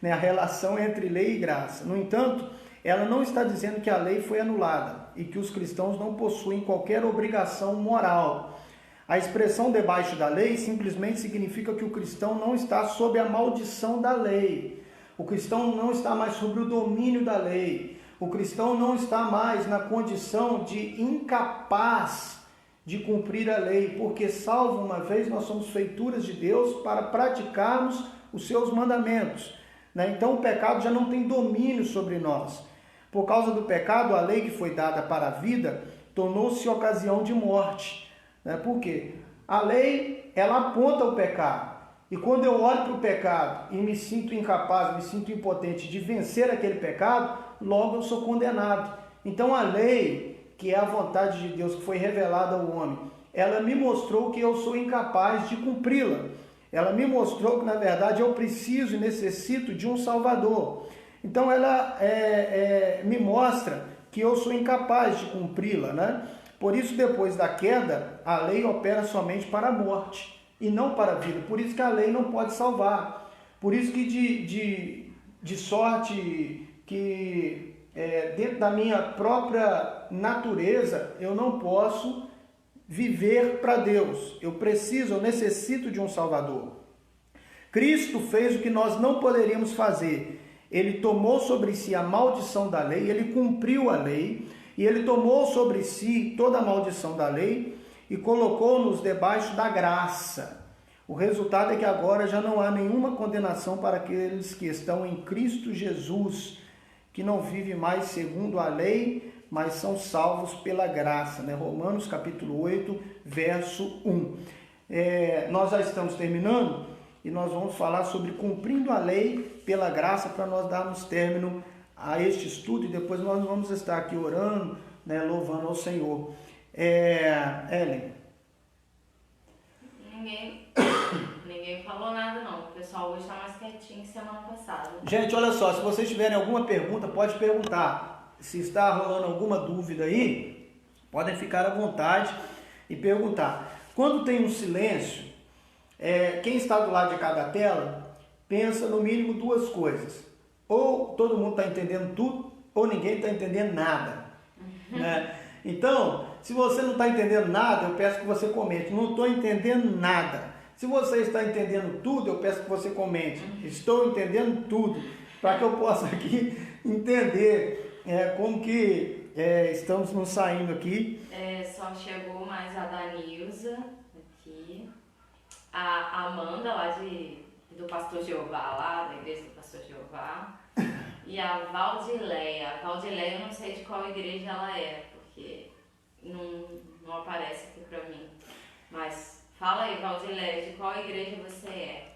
[SPEAKER 1] né, a relação entre lei e graça. No entanto, ela não está dizendo que a lei foi anulada e que os cristãos não possuem qualquer obrigação moral. A expressão debaixo da lei simplesmente significa que o cristão não está sob a maldição da lei. O cristão não está mais sob o domínio da lei. O cristão não está mais na condição de incapaz de cumprir a lei, porque salvo uma vez nós somos feituras de Deus para praticarmos os seus mandamentos. Né? Então o pecado já não tem domínio sobre nós. Por causa do pecado, a lei que foi dada para a vida tornou-se ocasião de morte. Né? Por quê? A lei, ela aponta o pecado. E quando eu olho para o pecado e me sinto incapaz, me sinto impotente de vencer aquele pecado, logo eu sou condenado. Então a lei, que é a vontade de Deus que foi revelada ao homem, ela me mostrou que eu sou incapaz de cumpri-la. Ela me mostrou que na verdade eu preciso e necessito de um Salvador. Então ela me mostra que eu sou incapaz de cumpri-la, né? Por isso, depois da queda, a lei opera somente para a morte e não para a vida. Por isso que a lei não pode salvar. Por isso que de sorte que dentro da minha própria natureza eu não posso viver para Deus. Eu necessito de um Salvador. Cristo fez o que nós não poderíamos fazer. Ele tomou sobre si a maldição da lei, ele cumpriu a lei, e ele tomou sobre si toda a maldição da lei e colocou-nos debaixo da graça. O resultado é que agora já não há nenhuma condenação para aqueles que estão em Cristo Jesus, que não vive mais segundo a lei, mas são salvos pela graça. Né? Romanos capítulo 8, verso 1. Nós já estamos terminando e nós vamos falar sobre cumprindo a lei pela graça para nós darmos término a este estudo e depois nós vamos estar aqui orando, né, louvando ao Senhor. Ellen.
[SPEAKER 2] Ninguém falou nada não. O pessoal hoje está mais quietinho que semana passada.
[SPEAKER 1] Gente, olha só, se vocês tiverem alguma pergunta, pode perguntar. Se está rolando alguma dúvida aí, podem ficar à vontade e perguntar. Quando tem um silêncio, quem está do lado de cada tela pensa no mínimo duas coisas. Ou todo mundo está entendendo tudo, ou ninguém está entendendo nada. Né? Então, se você não está entendendo nada, eu peço que você comente. Não estou entendendo nada. Se você está entendendo tudo, eu peço que você comente. Estou entendendo tudo. Para que eu possa aqui entender como que estamos nos saindo aqui.
[SPEAKER 2] Só chegou mais a Danilza aqui. A Amanda lá do Pastor Jeová, lá da igreja do Pastor Jeová. E a Valdileia. A Valdileia eu não sei de qual igreja ela é, porque não aparece aqui pra mim. Mas fala aí, Valdileia, de qual igreja você é?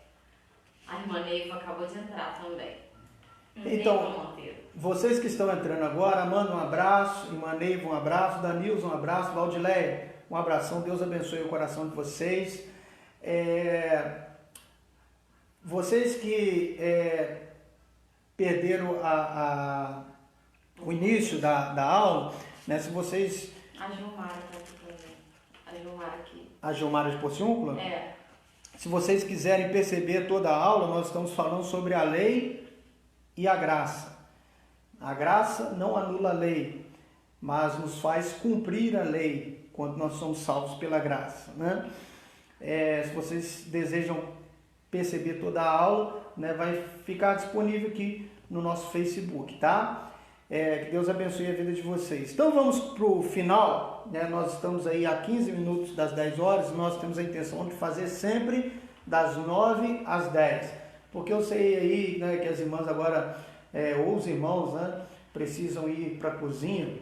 [SPEAKER 2] A irmã Neiva acabou de entrar também.
[SPEAKER 1] Então, vocês que estão entrando agora, Amanda, um abraço, irmã Neiva, um abraço, Danilson, um abraço, Valdileia, um abração, Deus abençoe o coração de vocês. Vocês que perderam o início da aula, né, se vocês...
[SPEAKER 2] A Gilmara está aqui também. A Gilmara aqui.
[SPEAKER 1] A Gilmara de Porciúncula? Se vocês quiserem perceber toda a aula, nós estamos falando sobre a lei e a graça. A graça não anula a lei, mas nos faz cumprir a lei quando nós somos salvos pela graça. Né? Se vocês desejam perceber toda a aula, né, vai ficar disponível aqui no nosso Facebook, tá? Que Deus abençoe a vida de vocês. Então vamos para o final, né? Nós estamos aí a 15 minutos das 10 horas, nós temos a intenção de fazer sempre das 9 às 10, porque eu sei aí, né, que as irmãs agora, ou os irmãos, né, precisam ir para a cozinha,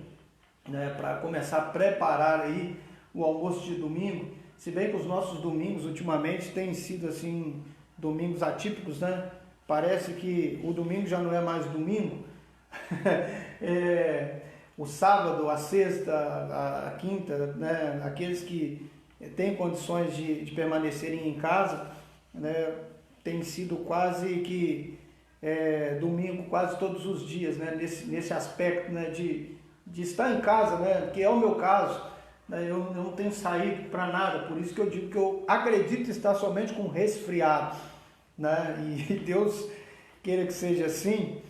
[SPEAKER 1] né, para começar a preparar aí o almoço de domingo, se bem que os nossos domingos ultimamente têm sido assim, domingos atípicos, né? Parece que o domingo já não é mais domingo. O sábado, a sexta, a quinta, né? Aqueles que têm condições de permanecerem em casa, né? Tem sido quase que domingo quase todos os dias, né? Nesse aspecto, né? De estar em casa, né? Que é o meu caso. Eu não tenho saído para nada, por isso que eu digo que eu acredito estar somente com resfriado, né? E Deus queira que seja assim,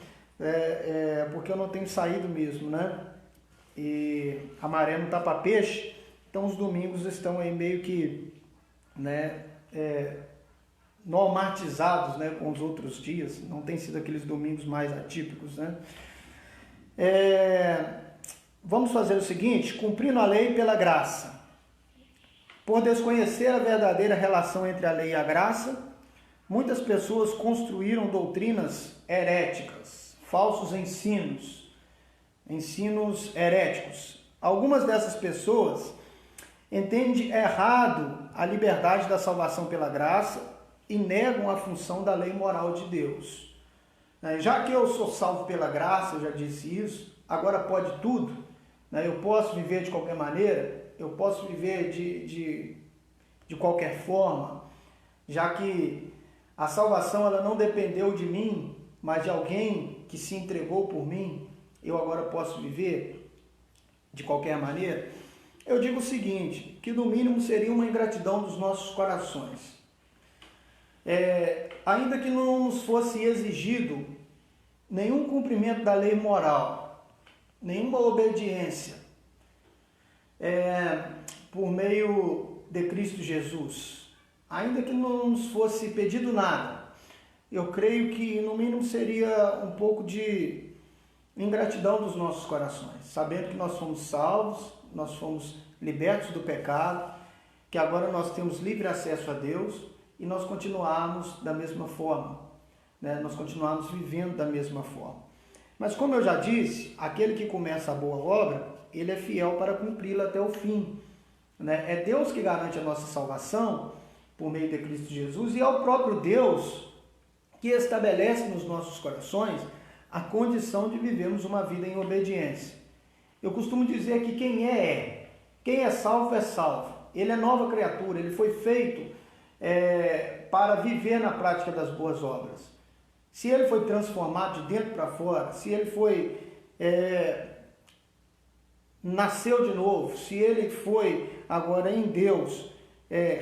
[SPEAKER 1] porque eu não tenho saído mesmo, né? E a maré não tá para peixe, então os domingos estão aí meio que, né, normatizados, né, com os outros dias, não tem sido aqueles domingos mais atípicos, né? Vamos fazer o seguinte, cumprindo a lei pela graça. Por desconhecer a verdadeira relação entre a lei e a graça, muitas pessoas construíram doutrinas heréticas, falsos ensinos heréticos. Algumas dessas pessoas entendem errado a liberdade da salvação pela graça e negam a função da lei moral de Deus. Já que eu sou salvo pela graça, eu já disse isso, agora pode tudo. Eu posso viver de qualquer maneira, eu posso viver de qualquer forma, já que a salvação ela não dependeu de mim, mas de alguém que se entregou por mim, eu agora posso viver de qualquer maneira. Eu digo o seguinte, que no mínimo seria uma ingratidão dos nossos corações. Ainda que não nos fosse exigido nenhum cumprimento da lei moral, nenhuma obediência, por meio de Cristo Jesus, ainda que não nos fosse pedido nada, eu creio que no mínimo seria um pouco de ingratidão dos nossos corações, sabendo que nós fomos salvos, nós fomos libertos do pecado, que agora nós temos livre acesso a Deus e nós continuarmos da mesma forma, né? Nós continuarmos vivendo da mesma forma. Mas como eu já disse, aquele que começa a boa obra, ele é fiel para cumpri-la até o fim, né? É Deus que garante a nossa salvação por meio de Cristo Jesus e é o próprio Deus que estabelece nos nossos corações a condição de vivermos uma vida em obediência. Eu costumo dizer que quem é salvo é salvo. Ele é nova criatura, ele foi feito para viver na prática das boas obras. Se ele foi transformado de dentro para fora, se ele foi nasceu de novo, se ele foi agora em Deus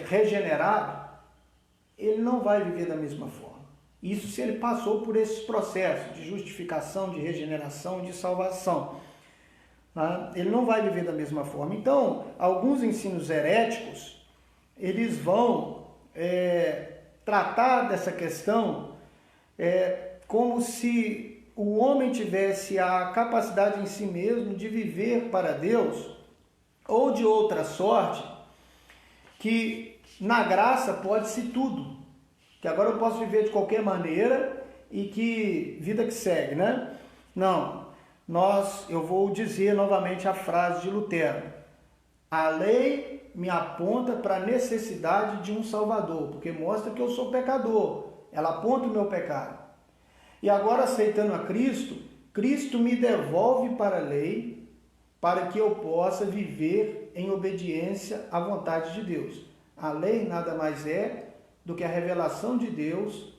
[SPEAKER 1] regenerado, ele não vai viver da mesma forma. Isso se ele passou por esses processos de justificação, de regeneração, de salvação. Tá? Ele não vai viver da mesma forma. Então, alguns ensinos heréticos, eles vão tratar dessa questão como se o homem tivesse a capacidade em si mesmo de viver para Deus, ou de outra sorte, que na graça pode-se tudo. Que agora eu posso viver de qualquer maneira e que vida que segue, né? Não, eu vou dizer novamente a frase de Lutero. A lei me aponta para a necessidade de um Salvador, porque mostra que eu sou pecador. Ela aponta o meu pecado. E agora, aceitando a Cristo, Cristo me devolve para a lei para que eu possa viver em obediência à vontade de Deus. A lei nada mais é do que a revelação de Deus,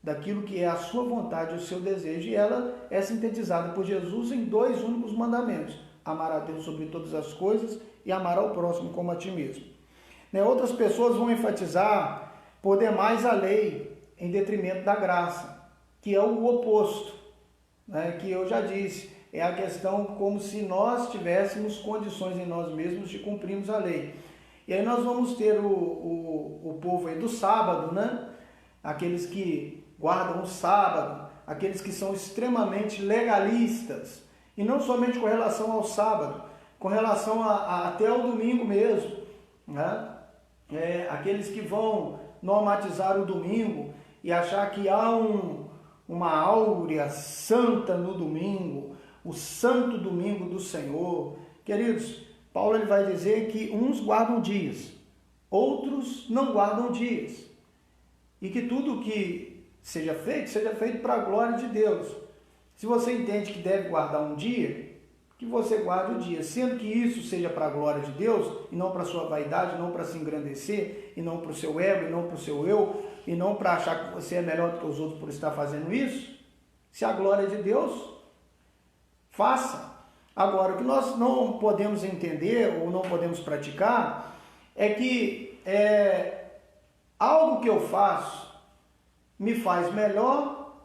[SPEAKER 1] daquilo que é a sua vontade, o seu desejo, e ela é sintetizada por Jesus em 2 únicos mandamentos: amar a Deus sobre todas as coisas e amar ao próximo como a ti mesmo. Outras pessoas vão enfatizar por demais a lei em detrimento da graça, que é o oposto, né? Que eu já disse, é a questão como se nós tivéssemos condições em nós mesmos de cumprirmos a lei. E aí nós vamos ter o povo aí do sábado, né? Aqueles que guardam o sábado, aqueles que são extremamente legalistas, e não somente com relação ao sábado, com relação até ao domingo mesmo, né? Aqueles que vão normatizar o domingo e achar que há uma áurea santa no domingo, o santo domingo do Senhor. Queridos, Paulo ele vai dizer que uns guardam dias, outros não guardam dias. E que tudo que seja feito para a glória de Deus. Se você entende que deve guardar um dia, que você guarde o dia, sendo que isso seja para a glória de Deus, e não para a sua vaidade, não para se engrandecer, e não para o seu ego, e não para o seu eu, e não para achar que você é melhor do que os outros por estar fazendo isso. Se a glória é de Deus, faça. Agora, o que nós não podemos entender ou não podemos praticar é que algo que eu faço me faz melhor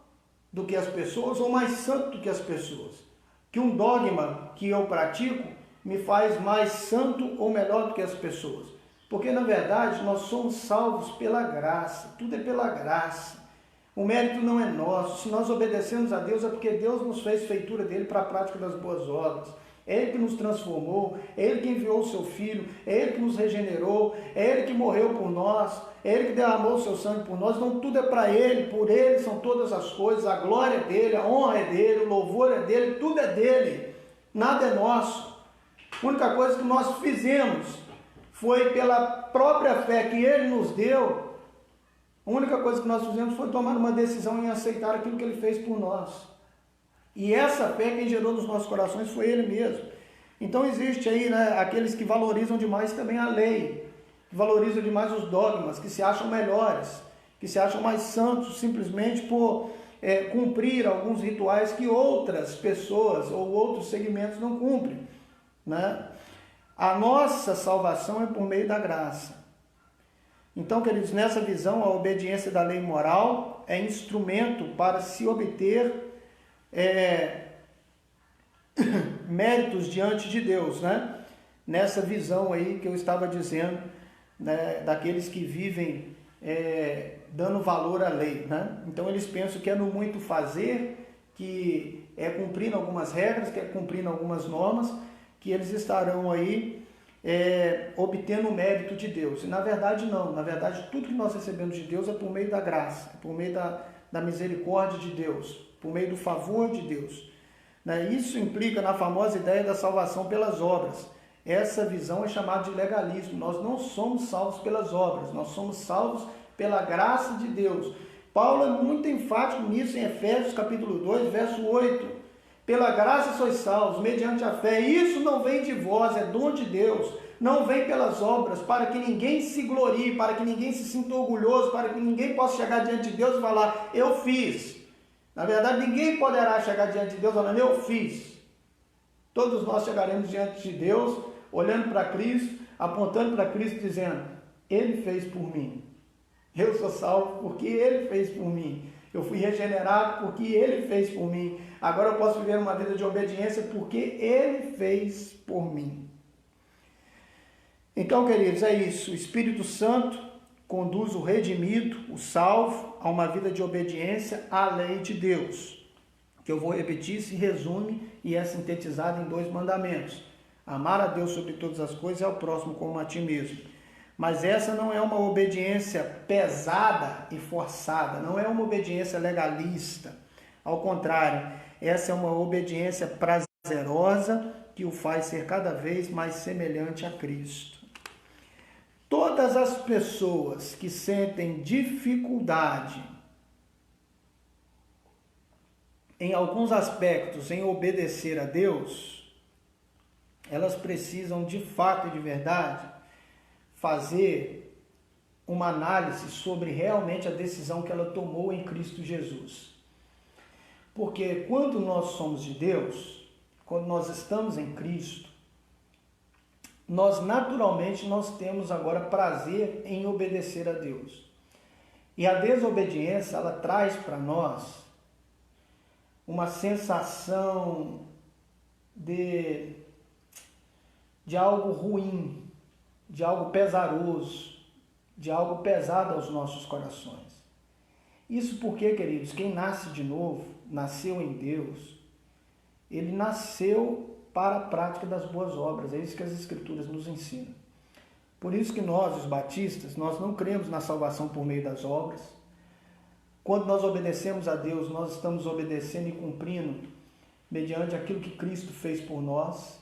[SPEAKER 1] do que as pessoas ou mais santo do que as pessoas. Que um dogma que eu pratico me faz mais santo ou melhor do que as pessoas. Porque, na verdade, nós somos salvos pela graça. Tudo é pela graça. O mérito não é nosso. Se nós obedecemos a Deus, é porque Deus nos fez feitura dele para a prática das boas obras. É Ele que nos transformou, é Ele que enviou o seu Filho, é Ele que nos regenerou, é Ele que morreu por nós, é Ele que derramou o seu sangue por nós. Então tudo é para Ele, por Ele são todas as coisas, a glória é dEle, a honra é dEle, o louvor é dEle, tudo é dEle, nada é nosso. A única coisa que nós fizemos foi pela própria fé que Ele nos deu. A única coisa que nós fizemos foi tomar uma decisão em aceitar aquilo que Ele fez por nós. E essa fé quem gerou nos nossos corações foi Ele mesmo. Então existe aí, né, aqueles que valorizam demais também a lei, que valorizam demais os dogmas, que se acham melhores, que se acham mais santos simplesmente por cumprir alguns rituais que outras pessoas ou outros segmentos não cumprem, né? A nossa salvação é por meio da graça. Então, queridos, nessa visão, a obediência da lei moral é instrumento para se obter méritos diante de Deus, né? nessa visão aí que eu estava dizendo, né, daqueles que vivem dando valor à lei, né? Então eles pensam que é no muito fazer, que é cumprindo algumas regras, que é cumprindo algumas normas, que eles estarão aí obtendo o mérito de Deus. E na verdade não, na verdade tudo que nós recebemos de Deus é por meio da graça, é por meio da misericórdia de Deus, por meio do favor de Deus. Né? Isso implica na famosa ideia da salvação pelas obras. Essa visão é chamada de legalismo. Nós não somos salvos pelas obras, nós somos salvos pela graça de Deus. Paulo é muito enfático nisso em Efésios capítulo 2, verso 8. Pela graça sois salvos, mediante a fé. Isso não vem de vós, é dom de Deus. Não vem pelas obras, para que ninguém se glorie, para que ninguém se sinta orgulhoso, para que ninguém possa chegar diante de Deus e falar, eu fiz. Na verdade, ninguém poderá chegar diante de Deus falando, eu fiz. Todos nós chegaremos diante de Deus, olhando para Cristo, apontando para Cristo, dizendo, Ele fez por mim. Eu sou salvo porque Ele fez por mim. Eu fui regenerado porque Ele fez por mim. Agora eu posso viver uma vida de obediência porque Ele fez por mim. Então, queridos, é isso. O Espírito Santo conduz o redimido, o salvo, a uma vida de obediência à lei de Deus. Que eu vou repetir, se resume e é sintetizado em 2 mandamentos. Amar a Deus sobre todas as coisas e ao próximo como a ti mesmo. Mas essa não é uma obediência pesada e forçada, não é uma obediência legalista. Ao contrário, essa é uma obediência prazerosa que o faz ser cada vez mais semelhante a Cristo. Todas as pessoas que sentem dificuldade em alguns aspectos em obedecer a Deus, elas precisam de fato e de verdade fazer uma análise sobre realmente a decisão que ela tomou em Cristo Jesus. Porque quando nós somos de Deus, quando nós estamos em Cristo, nós naturalmente temos agora prazer em obedecer a Deus. E a desobediência, ela traz para nós uma sensação de algo ruim, de algo pesaroso, de algo pesado aos nossos corações. Isso porque, queridos, quem nasce de novo, nasceu em Deus, ele nasceu para a prática das boas obras. É isso que as Escrituras nos ensinam. Por isso que nós, os batistas, nós não cremos na salvação por meio das obras. Quando nós obedecemos a Deus, nós estamos obedecendo e cumprindo mediante aquilo que Cristo fez por nós,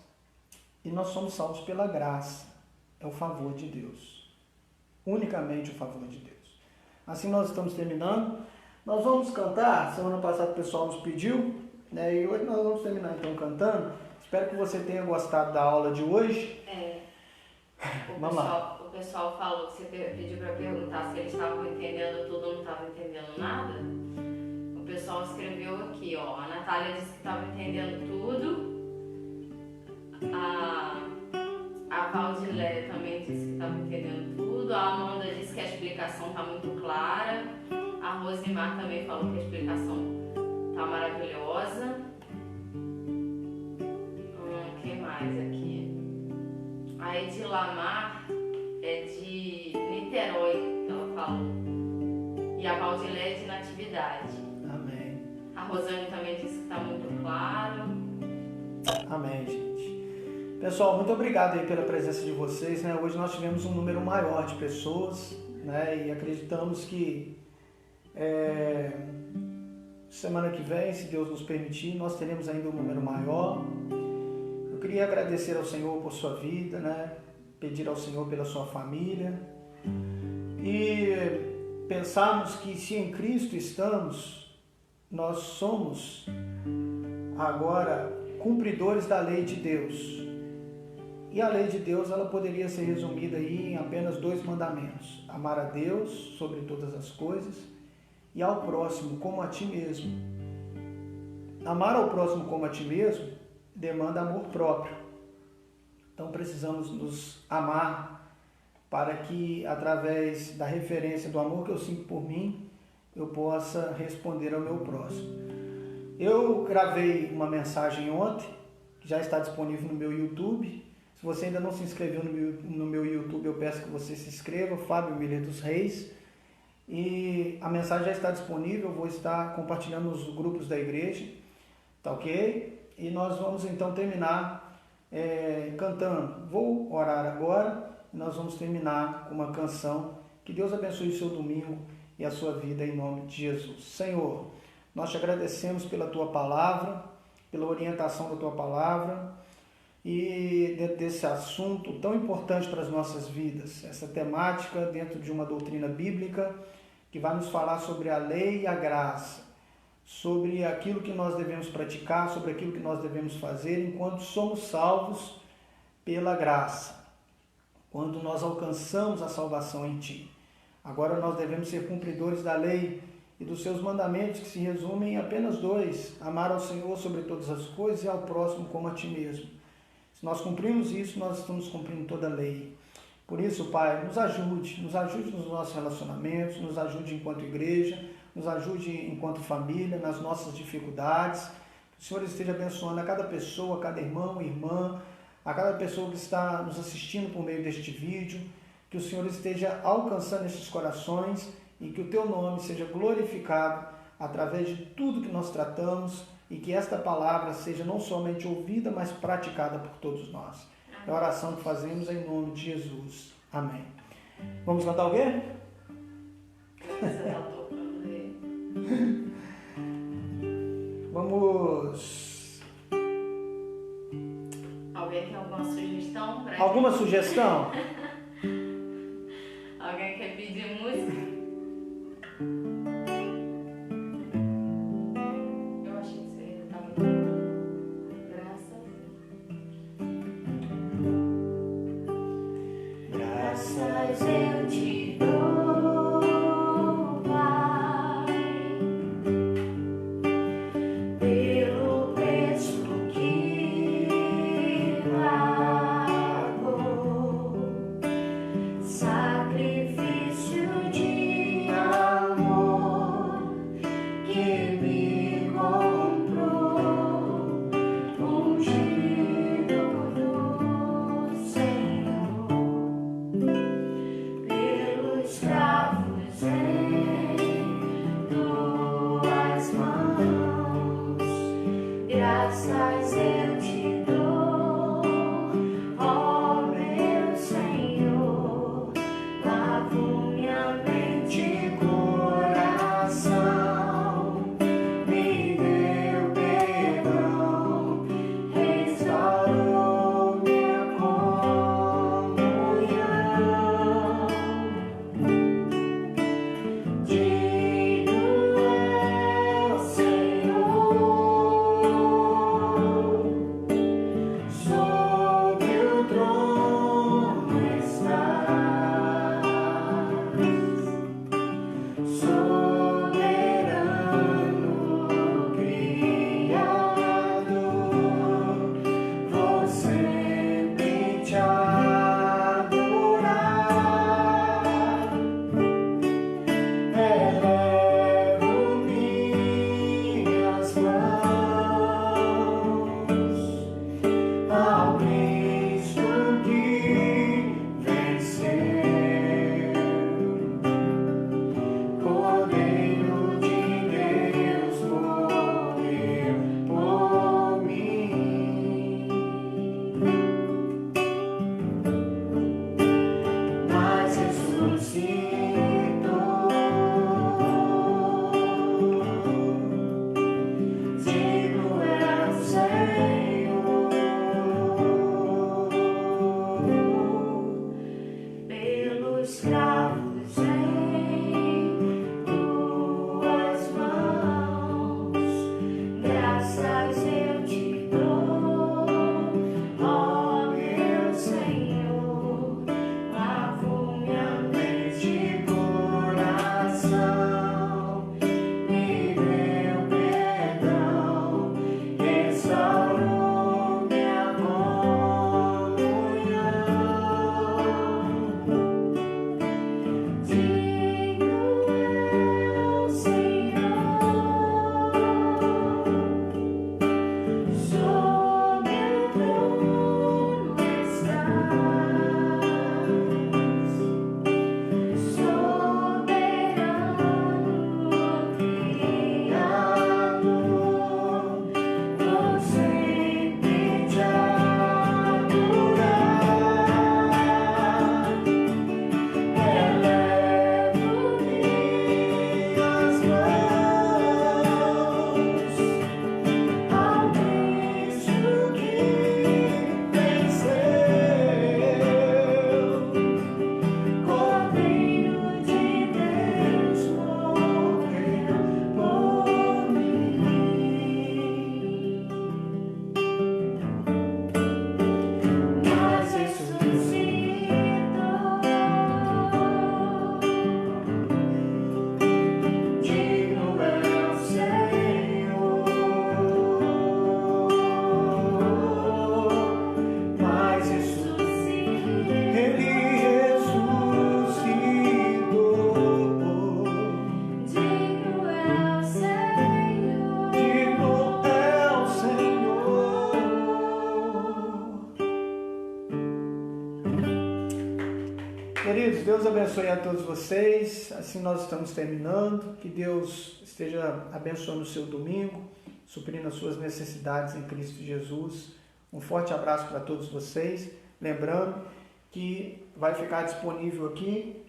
[SPEAKER 1] e nós somos salvos pela graça. É o favor de Deus. Unicamente o favor de Deus. Assim nós estamos terminando. Nós vamos cantar. Semana passada o pessoal nos pediu, né? E hoje nós vamos terminar então cantando. Espero que você tenha gostado da aula de hoje.
[SPEAKER 2] O pessoal falou que você pediu para perguntar se eles estavam entendendo tudo ou não estavam entendendo nada. O pessoal escreveu aqui, ó. A Natália disse que estava entendendo tudo. A Valdileia também disse que estava entendendo tudo. A Amanda disse que a explicação está muito clara. A Rosimar também falou que a explicação está maravilhosa. Quem mais aqui? A Edilamar é de Niterói, ela falou. E a Valdileia é de Natividade.
[SPEAKER 1] Amém.
[SPEAKER 2] A Rosane também disse que está muito claro.
[SPEAKER 1] Amém, gente. Pessoal, muito obrigado aí pela presença de vocês, né? Hoje nós tivemos um número maior de pessoas, né? E acreditamos que semana que vem, se Deus nos permitir, nós teremos ainda um número maior. Eu queria agradecer ao Senhor por sua vida, né? Pedir ao Senhor pela sua família e pensarmos que se em Cristo estamos, nós somos agora cumpridores da lei de Deus. E a lei de Deus, ela poderia ser resumida aí em apenas 2 mandamentos: amar a Deus sobre todas as coisas e ao próximo como a ti mesmo. Amar ao próximo como a ti mesmo demanda amor próprio. Então precisamos nos amar para que, através da referência do amor que eu sinto por mim, eu possa responder ao meu próximo. Eu gravei uma mensagem ontem, que já está disponível no meu YouTube, Se você ainda não se inscreveu no meu YouTube, eu peço que você se inscreva, Fábio Miller dos Reis. E a mensagem já está disponível, eu vou estar compartilhando nos grupos da igreja, tá ok? E nós vamos então terminar cantando. Vou orar agora e nós vamos terminar com uma canção. Que Deus abençoe o seu domingo e a sua vida em nome de Jesus. Senhor, nós te agradecemos pela tua palavra, pela orientação da tua palavra e dentro desse assunto tão importante para as nossas vidas, essa temática dentro de uma doutrina bíblica que vai nos falar sobre a lei e a graça, sobre aquilo que nós devemos praticar, sobre aquilo que nós devemos fazer enquanto somos salvos pela graça, quando nós alcançamos a salvação em Ti. Agora nós devemos ser cumpridores da lei e dos seus mandamentos, que se resumem em apenas 2: amar ao Senhor sobre todas as coisas e ao próximo como a Ti mesmo. Se nós cumprirmos isso, nós estamos cumprindo toda a lei. Por isso, Pai, nos ajude nos nossos relacionamentos, nos ajude enquanto igreja, nos ajude enquanto família, nas nossas dificuldades. Que o Senhor esteja abençoando a cada pessoa, a cada irmão e irmã, a cada pessoa que está nos assistindo por meio deste vídeo. Que o Senhor esteja alcançando esses corações e que o Teu nome seja glorificado através de tudo que nós tratamos e que esta palavra seja não somente ouvida, mas praticada por todos nós. É a oração que fazemos em nome de Jesus. Amém. Vamos cantar o quê? Vamos.
[SPEAKER 2] Alguém tem alguma sugestão?
[SPEAKER 1] Alguma sugestão?
[SPEAKER 2] Alguém quer pedir música? Eu achei que você ainda estava. Graças eu te dou, Pai, pelo preço que pagou, sacrifício de amor que me comprou, ungido do Senhor, pelos escravos em tuas mãos. Graças eu te dou, ó meu Senhor. Lavo minha mente e coração, me deu perdão, restaurou minha comunhão. Digno é o Senhor, sobre o trono estás, soberano Criador, vou sempre te adorar. Elevo minhas mãos ao Cristo que venceu, Cordeiro de Deus morreu por mim, mas ressuscitou. Digno é o Senhor, pelos escravos em tuas mãos. Graças eu te dou, ó meu Senhor. Lavo minha mente e coração, me deu perdão, restaurou minha comunhão. Digno
[SPEAKER 1] Queridos, Deus abençoe a todos vocês. Assim nós estamos terminando. Que Deus esteja abençoando o seu domingo, suprindo as suas necessidades em Cristo Jesus. Um forte abraço para todos vocês. Lembrando que vai ficar disponível aqui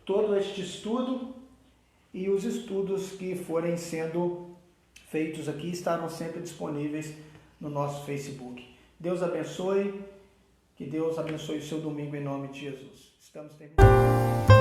[SPEAKER 1] todo este estudo e os estudos que forem sendo feitos aqui estarão sempre disponíveis no nosso Facebook. Deus abençoe, que Deus abençoe o seu domingo em nome de Jesus. Estamos terminando.